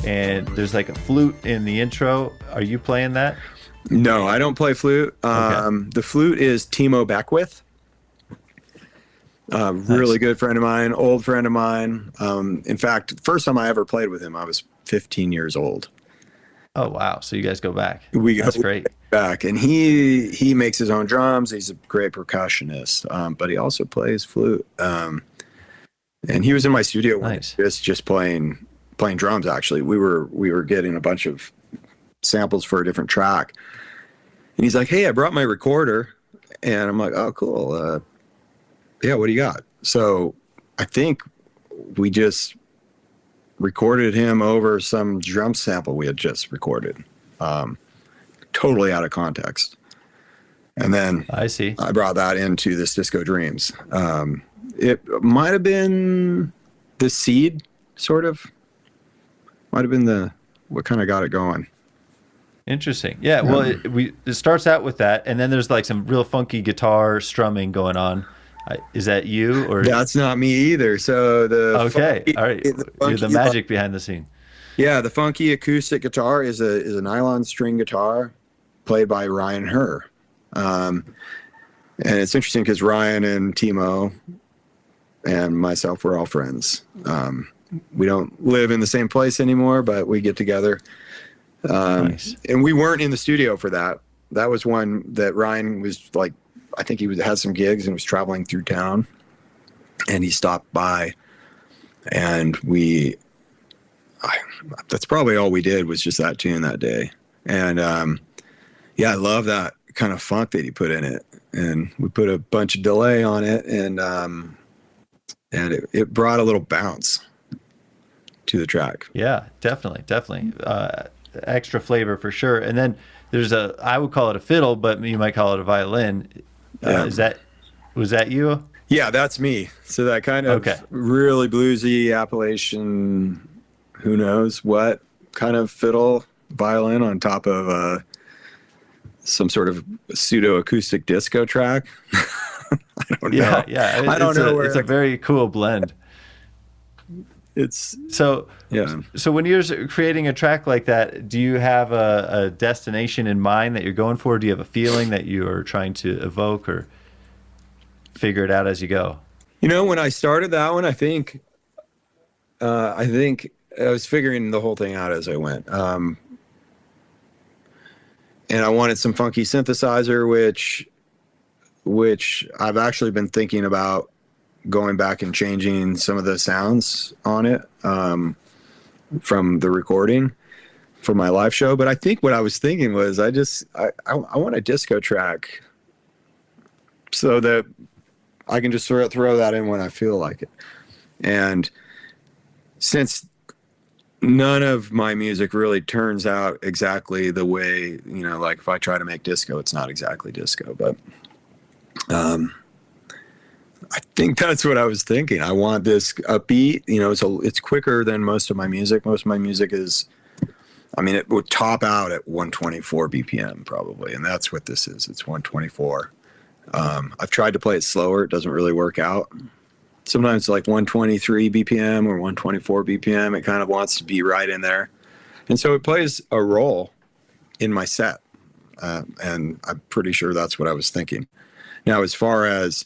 And there's like a flute in the intro. Are you playing that? No, I don't play flute. Okay. The flute is Timo Beckwith. Really good friend of mine, old friend of mine. In fact, the first time I ever played with him, I was 15 years old. Oh, wow. So you guys go back. That's great. Back. And he makes his own drums. He's a great percussionist, but he also plays flute. And he was in my studio Nice. just playing drums. Actually, we were getting a bunch of samples for a different track, and he's like, "Hey, I brought my recorder," and I'm like, "Oh, cool. Yeah, what do you got?" So I think we just recorded him over some drum sample we had just recorded, totally out of context, and then I see. I brought that into this Disco Dreams. It might have been the seed, sort of. Might have been what kind of got it going. Interesting. Yeah. Well, it starts out with that, and then there's like some real funky guitar strumming going on. Is that you or? That's not me either. So all right. You're the magic behind the scene. Yeah, the funky acoustic guitar is a nylon string guitar played by Ryan Herr. And it's interesting because Ryan and Timo and myself were all friends. We don't live in the same place anymore, but we get together. Nice. And we weren't in the studio for that. That was one that Ryan was like, I think he had some gigs and was traveling through town, and he stopped by, and that's probably all we did was just that tune that day. And yeah, I love that kind of funk that he put in it, and we put a bunch of delay on it, and it brought a little bounce to the track. Yeah, definitely. Extra flavor for sure. And then there's I would call it a fiddle, but you might call it a violin. Was that you? Yeah, that's me. So that kind of really bluesy Appalachian, who knows what kind of fiddle violin on top of some sort of pseudo acoustic disco track. I don't know. Yeah. I don't know. It's a very cool blend. It's So yeah. So when you're creating a track like that, do you have a destination in mind that you're going for? Do you have a feeling that you are trying to evoke, or figure it out as you go? When I started that one, I think I was figuring the whole thing out as I went. And I wanted some funky synthesizer, which I've actually been thinking about going back and changing some of the sounds on it from the recording for my live show. But I think what I was thinking was I want a disco track so that I can just throw that in when I feel like it. And since none of my music really turns out exactly the way, like if I try to make disco, it's not exactly disco, but I think that's what I was thinking. I want this upbeat, it's quicker than most of my music. Most of my music is, it would top out at 124 BPM probably. And that's what this is. It's 124. I've tried to play it slower. It doesn't really work out. Sometimes like 123 BPM or 124 BPM. It kind of wants to be right in there. And so it plays a role in my set. And I'm pretty sure that's what I was thinking. Now, as far as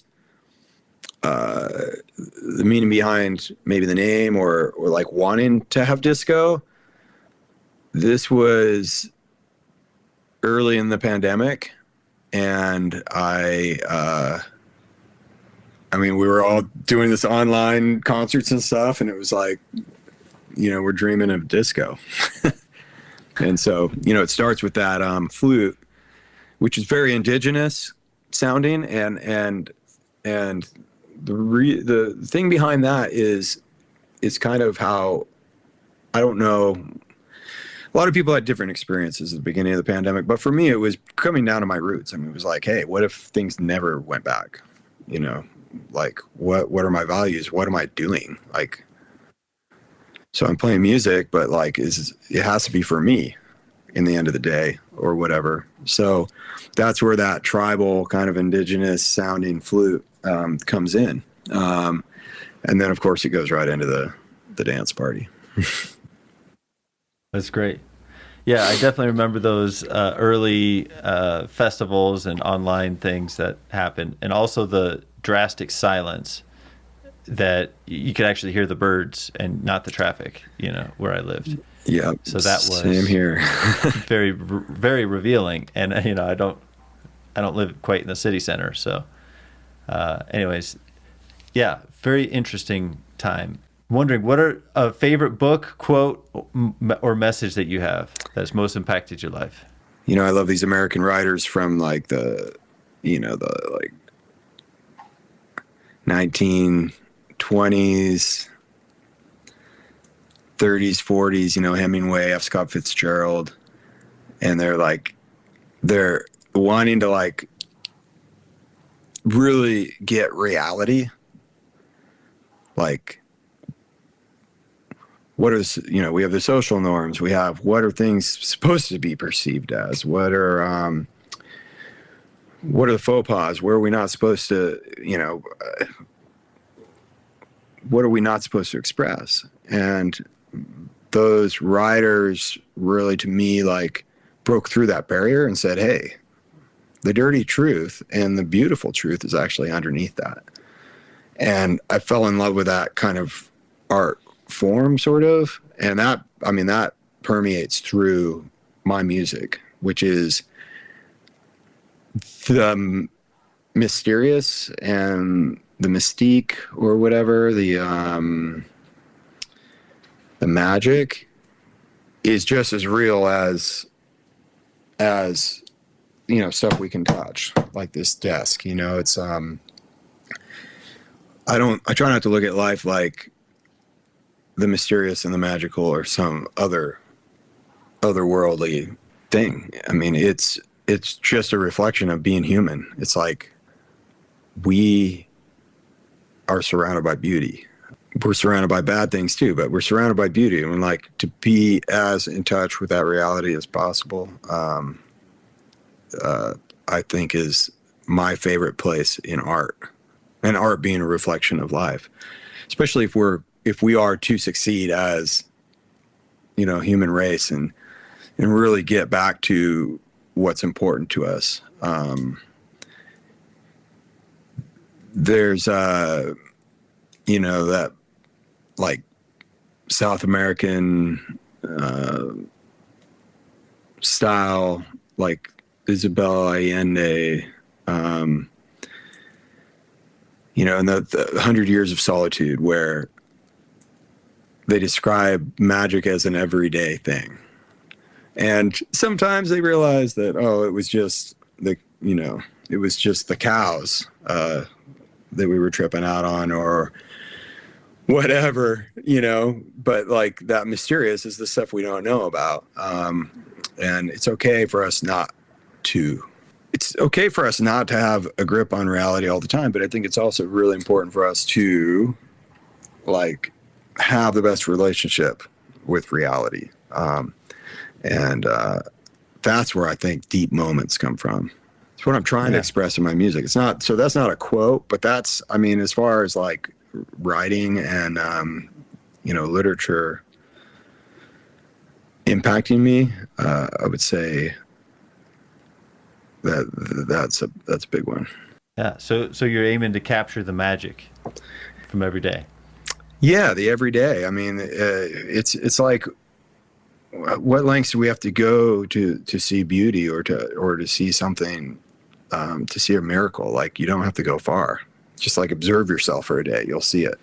the meaning behind maybe the name or like wanting to have disco, this was early in the pandemic, and we were all doing this online concerts and stuff, and it was like, we're dreaming of disco. And so, it starts with that flute, which is very indigenous sounding, and the thing behind that is kind of how, I don't know, a lot of people had different experiences at the beginning of the pandemic, but for me, it was coming down to my roots. It was like, hey, what if things never went back? Like what are my values? What am I doing? Like, so I'm playing music, but like, it has to be for me in the end of the day or whatever. So that's where that tribal kind of indigenous sounding flute comes in. And then of course it goes right into the dance party. That's great. Yeah, I definitely remember those early festivals and online things that happened, and also the drastic silence that you could actually hear the birds and not the traffic, where I lived. Yeah. So that was same here. very, very revealing. And, I don't live quite in the city center. So anyways, yeah, very interesting time. Wondering, what are a favorite book, quote, or message that you have that's most impacted your life? I love these American writers from like the 1920s, 30s, 40s, Hemingway, F. Scott Fitzgerald. And they're wanting to like really get reality. Like, what is, we have the social norms. We have, what are things supposed to be perceived as? What are the faux pas? Where are we not supposed to, what are we not supposed to express? And those writers really, to me, like broke through that barrier and said, hey, the dirty truth and the beautiful truth is actually underneath that. And I fell in love with that kind of art form, sort of. And that permeates through my music, which is the mysterious and the mystique, or whatever, the magic is just as real as stuff we can touch, like this desk. It's I try not to look at life like the mysterious and the magical or some otherworldly thing. It's just a reflection of being human. It's like we are surrounded by beauty. We're surrounded by bad things too, but we're surrounded by beauty, and like to be as in touch with that reality as possible. I think is my favorite place in art, and art being a reflection of life, especially if we are to succeed as, human race, and really get back to what's important to us. There's that like South American style, like Isabel Allende, and the 100 Years of Solitude, where they describe magic as an everyday thing. And sometimes they realize that, it was just the cows that we were tripping out on, or whatever, but like that mysterious is the stuff we don't know about. And it's okay for us not to have a grip on reality all the time. But I think it's also really important for us to like have the best relationship with reality. And that's where I think deep moments come from. It's what I'm trying to express in my music. It's not, so that's not a quote, but that's, as far as like writing and, literature impacting me, I would say that's a big one. Yeah. So you're aiming to capture the magic from every day. Yeah. The everyday. It's like, what lengths do we have to go to see beauty or to see something, to see a miracle? Like, you don't have to go far. Just like observe yourself for a day, you'll see it.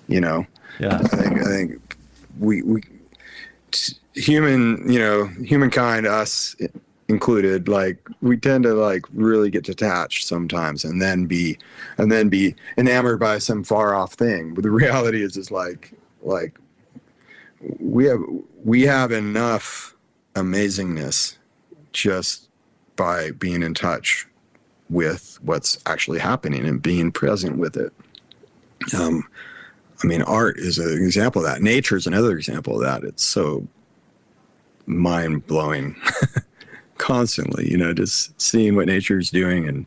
Yeah. I think we humankind, us included, like we tend to like really get detached sometimes, and then be enamored by some far off thing. But the reality is just like we have enough amazingness just by being in touch with what's actually happening and being present with it. Art is an example of that. Nature is another example of that. It's so mind-blowing constantly, just seeing what nature is doing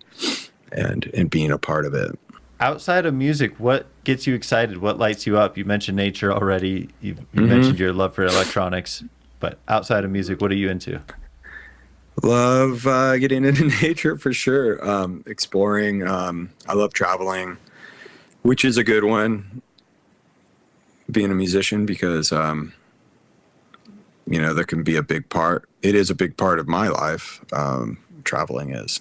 and being a part of it. Outside of music, what gets you excited? What lights you up? You mentioned nature already. You mentioned your love for electronics, but outside of music, what are you into? Love getting into nature for sure. Exploring. I love traveling, which is a good one, being a musician, because, there can be a big part. It is a big part of my life. Traveling is.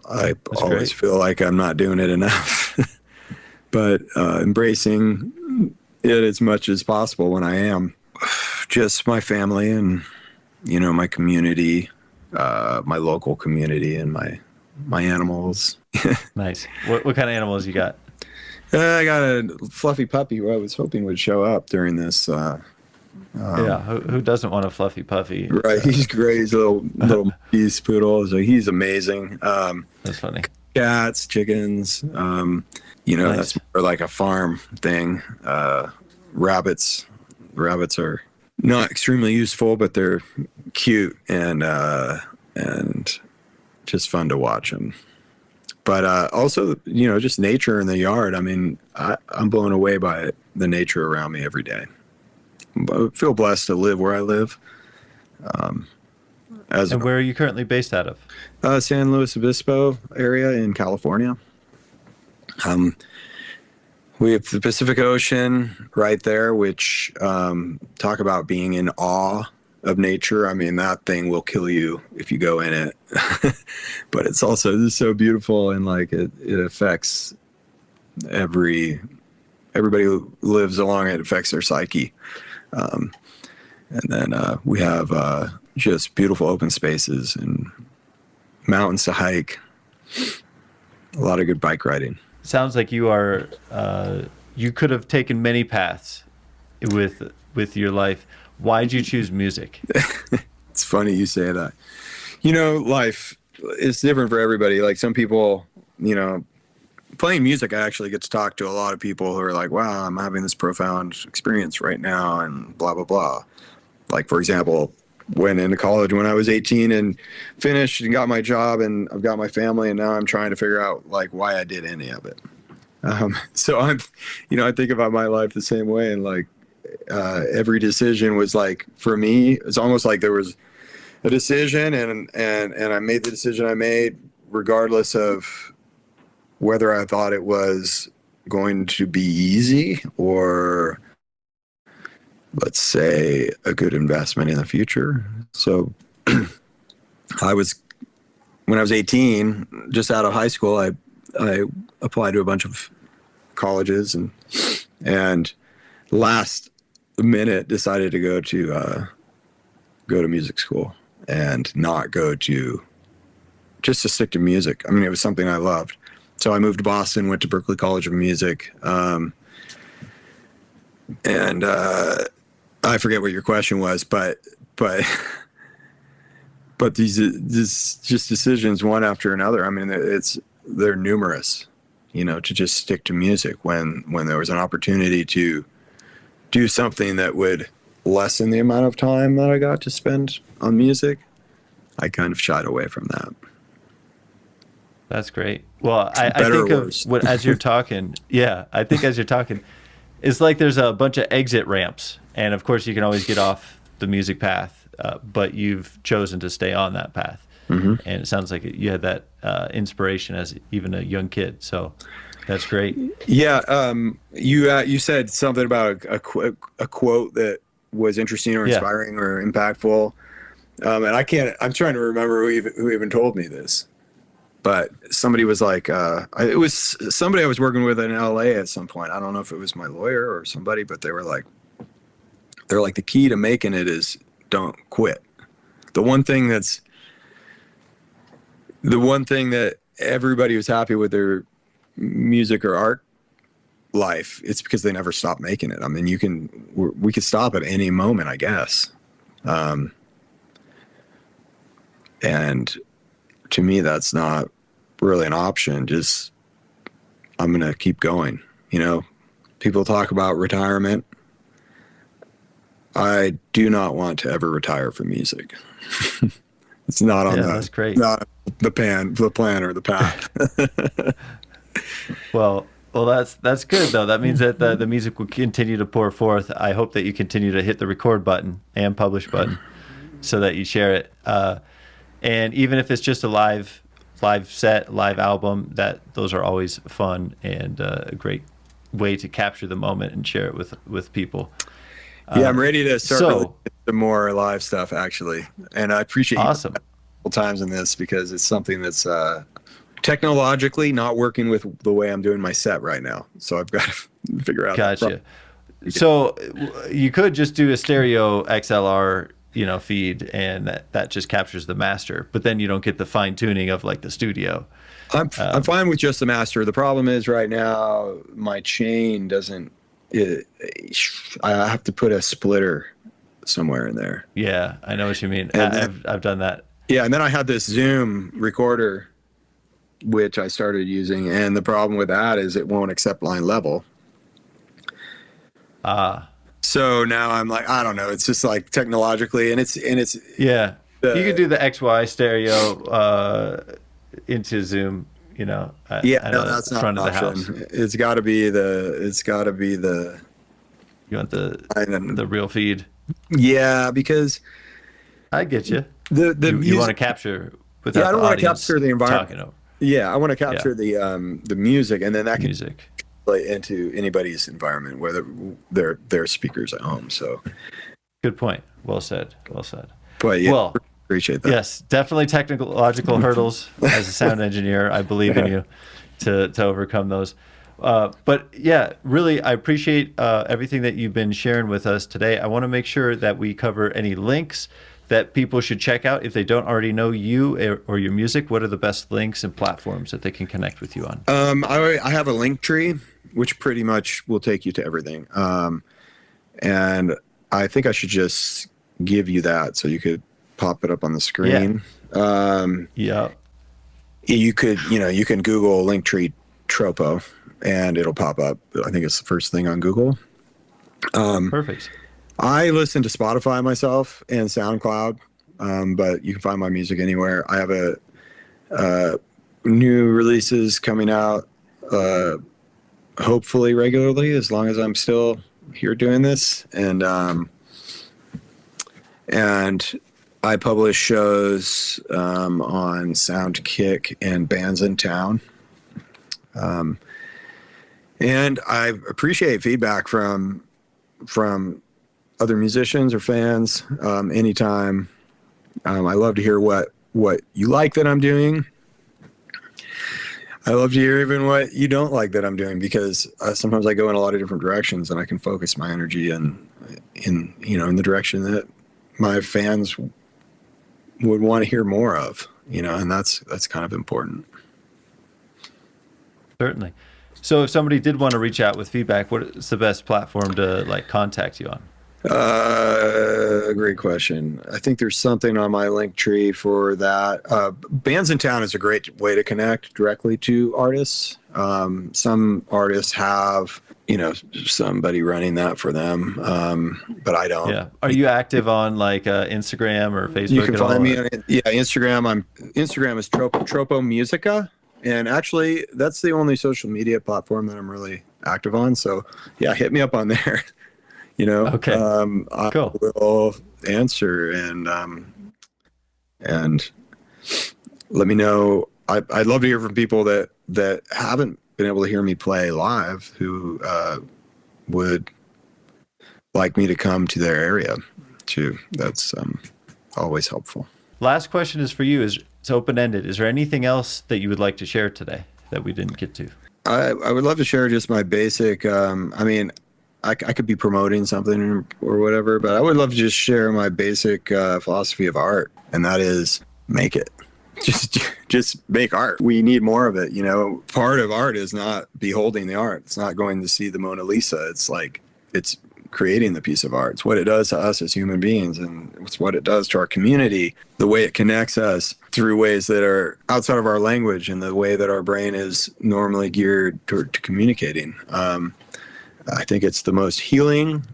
I always feel like I'm not doing it enough, but embracing it as much as possible when I am. Just my family and, my community, my local community, and my animals. Nice. What kind of animals you got? I got a fluffy puppy who I was hoping would show up during this. Who doesn't want a fluffy puppy? Right, he's great. He's a little Maltese poodle, so he's amazing. That's funny. Cats, chickens. Nice. That's more like a farm thing. Rabbits are not extremely useful, but they're cute and just fun to watch them. But also, just nature in the yard. I'm blown away by the nature around me every day. I feel blessed to live where I live. And where are you currently based out of? San Luis Obispo area in California. We have the Pacific Ocean right there, which talk about being in awe of nature. That thing will kill you if you go in it. But it's also just so beautiful, and like it affects everybody who lives along it. It affects their psyche. And then we have just beautiful open spaces and mountains to hike. A lot of good bike riding. Sounds like you are. You could have taken many paths with your life. Why'd you choose music? It's funny you say that. Life is different for everybody. Like some people, playing music, I actually get to talk to a lot of people who are like, wow, I'm having this profound experience right now and blah, blah, blah. Like, for example, went into college when I was 18 and finished and got my job, and I've got my family, and now I'm trying to figure out like why I did any of it. So I'm, I think about my life the same way, and like every decision was like, for me, it's almost like there was a decision, and I made the decision I made regardless of whether I thought it was going to be easy or, let's say, a good investment in the future. So when I was 18, just out of high school, I applied to a bunch of colleges and last minute decided to go to music school and not go to, just to stick to music. I mean, it was something I loved. So I moved to Boston, went to Berklee College of Music. And I forget what your question was, but these just decisions one after another. I mean, they're numerous, to just stick to music when there was an opportunity to do something that would lessen the amount of time that I got to spend on music. I kind of shied away from that. That's great. Well, I think of what, as you're talking, I think as you're talking, it's like there's a bunch of exit ramps. And of course, you can always get off the music path, but you've chosen to stay on that path. Mm-hmm. And it sounds like you had that inspiration as even a young kid. So that's great. Yeah. You said something about a quote that was interesting or inspiring or impactful. And I'm trying to remember who even told me this. But somebody was like, it was somebody I was working with in LA at some point. I don't know if it was my lawyer or somebody, but they're like, the key to making it is don't quit. The one thing that everybody who's happy with their music or art life, it's because they never stop making it. I mean, we could stop at any moment, I guess. And to me, that's not really an option. Just, I'm going to keep going. People talk about retirement. I do not want to ever retire from music. It's not on that's great. Not the plan or the path. Well, that's good though. That means that the music will continue to pour forth. I hope that you continue to hit the record button and publish button so that you share it. And even if it's just a live set, live album, those are always fun and a great way to capture the moment and share it with people. I'm ready to start some more live stuff, actually. And I appreciate you a couple times in this because it's something that's technologically not working with the way I'm doing my set right now. So I've got to figure out. Gotcha. So you could just do a stereo XLR feed, and that just captures the master, but then you don't get the fine tuning of like the studio. I'm fine with just the master. The problem is right now my chain doesn't. I have to put a splitter somewhere in there. Yeah, I know what you mean. I've done that. Yeah, and then I had this Zoom recorder, which I started using, and the problem with that is it won't accept line level. So now I'm like, I don't know. It's just like technologically, and it's you could do the XY stereo into Zoom. I know that's not front an of the option. house. It's got to be the. You want the real feed? Yeah, because I get you. You want to capture without I don't the want to audience capture the environment. Over. Yeah, I want to capture the music, and then that can music play into anybody's environment, whether they're speakers at home. So, good point. Well said. But appreciate that. Yes, definitely technological hurdles. As a sound engineer, I believe in you to overcome those. But yeah, really, I appreciate everything that you've been sharing with us today. I want to make sure that we cover any links that people should check out if they don't already know you or your music. What are the best links and platforms that they can connect with you on? I have a link tree, which pretty much will take you to everything. And I think I should just give you that so you could pop it up on the screen. Yeah. You can Google Linktree Tropo and it'll pop up. I think it's the first thing on Google. Perfect. I listen to Spotify myself and SoundCloud, but you can find my music anywhere. I have new releases coming out, hopefully regularly, as long as I'm still here doing this. And I publish shows on Soundkick and Bands in Town. And I appreciate feedback from other musicians or fans anytime. I love to hear what you like that I'm doing. I love to hear even what you don't like that I'm doing, because sometimes I go in a lot of different directions, and I can focus my energy in the direction that my fans would want to hear more of, and that's kind of important. Certainly. So if somebody did want to reach out with feedback, what is the best platform to contact you on? Great question. I think there's something on my link tree for that. Bands in Town is a great way to connect directly to artists. Some artists have, somebody running that for them, but I don't. Yeah. Are you active on Instagram or Facebook? You can find me on Instagram. Instagram is Tropo Musica. And actually, that's the only social media platform that I'm really active on. So, yeah, hit me up on there. Okay. I Cool. will answer and let me know. I'd love to hear from people that haven't been able to hear me play live, who would like me to come to their area too. That's always helpful. Last question is for you. It's open-ended. Is there anything else that you would like to share today that we didn't get to? I would love to share just my basic, I could be promoting something or whatever, but I would love to just share my basic philosophy of art, and that is make it. Just make art. We need more of it. Part of art is not beholding the art. It's not going to see the Mona Lisa. It's creating the piece of art. It's what it does to us as human beings, and it's what it does to our community, the way it connects us through ways that are outside of our language and the way that our brain is normally geared to communicating. I think it's the most healing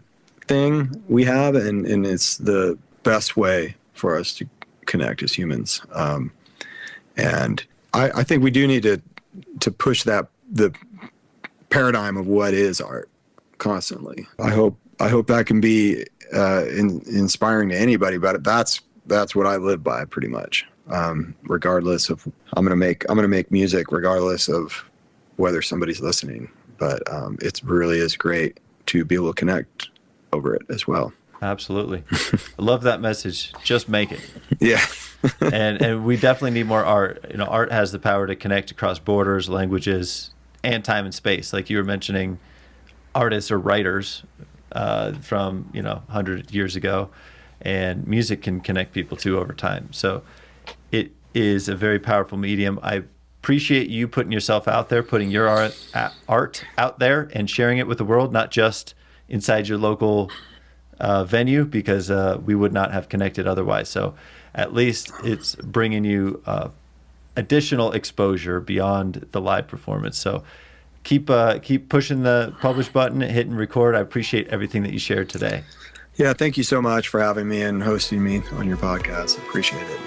thing we have, and it's the best way for us to connect as humans. And I think we do need to push the paradigm of what is art constantly. I hope that can be inspiring to anybody, but that's what I live by pretty much. Regardless of, I'm gonna make music regardless of whether somebody's listening. But it really is great to be able to connect over it as well. Absolutely. I love that message. Just make it. Yeah. and we definitely need more art. Art has the power to connect across borders, languages, and time and space. Like you were mentioning, artists or writers from 100 years ago, and music can connect people too over time. So it is a very powerful medium. I appreciate you putting yourself out there, putting your art out there and sharing it with the world, not just inside your local venue, because we would not have connected otherwise. So at least it's bringing you additional exposure beyond the live performance. So keep pushing the publish button, hitting record. I appreciate everything that you shared today. Yeah, thank you so much for having me and hosting me on your podcast. Appreciate it.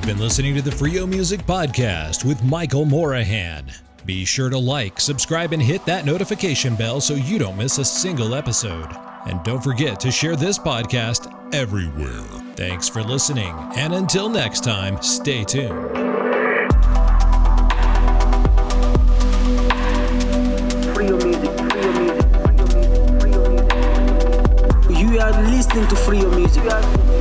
been listening to the Freio Music Podcast with Michael Morahan. Be sure to like, subscribe, and hit that notification bell so you don't miss a single episode. And don't forget to share this podcast everywhere. Thanks for listening, and until next time, stay tuned. Freio Music, Freio Music, Freio Music, Freio Music. You are listening to Freio Music.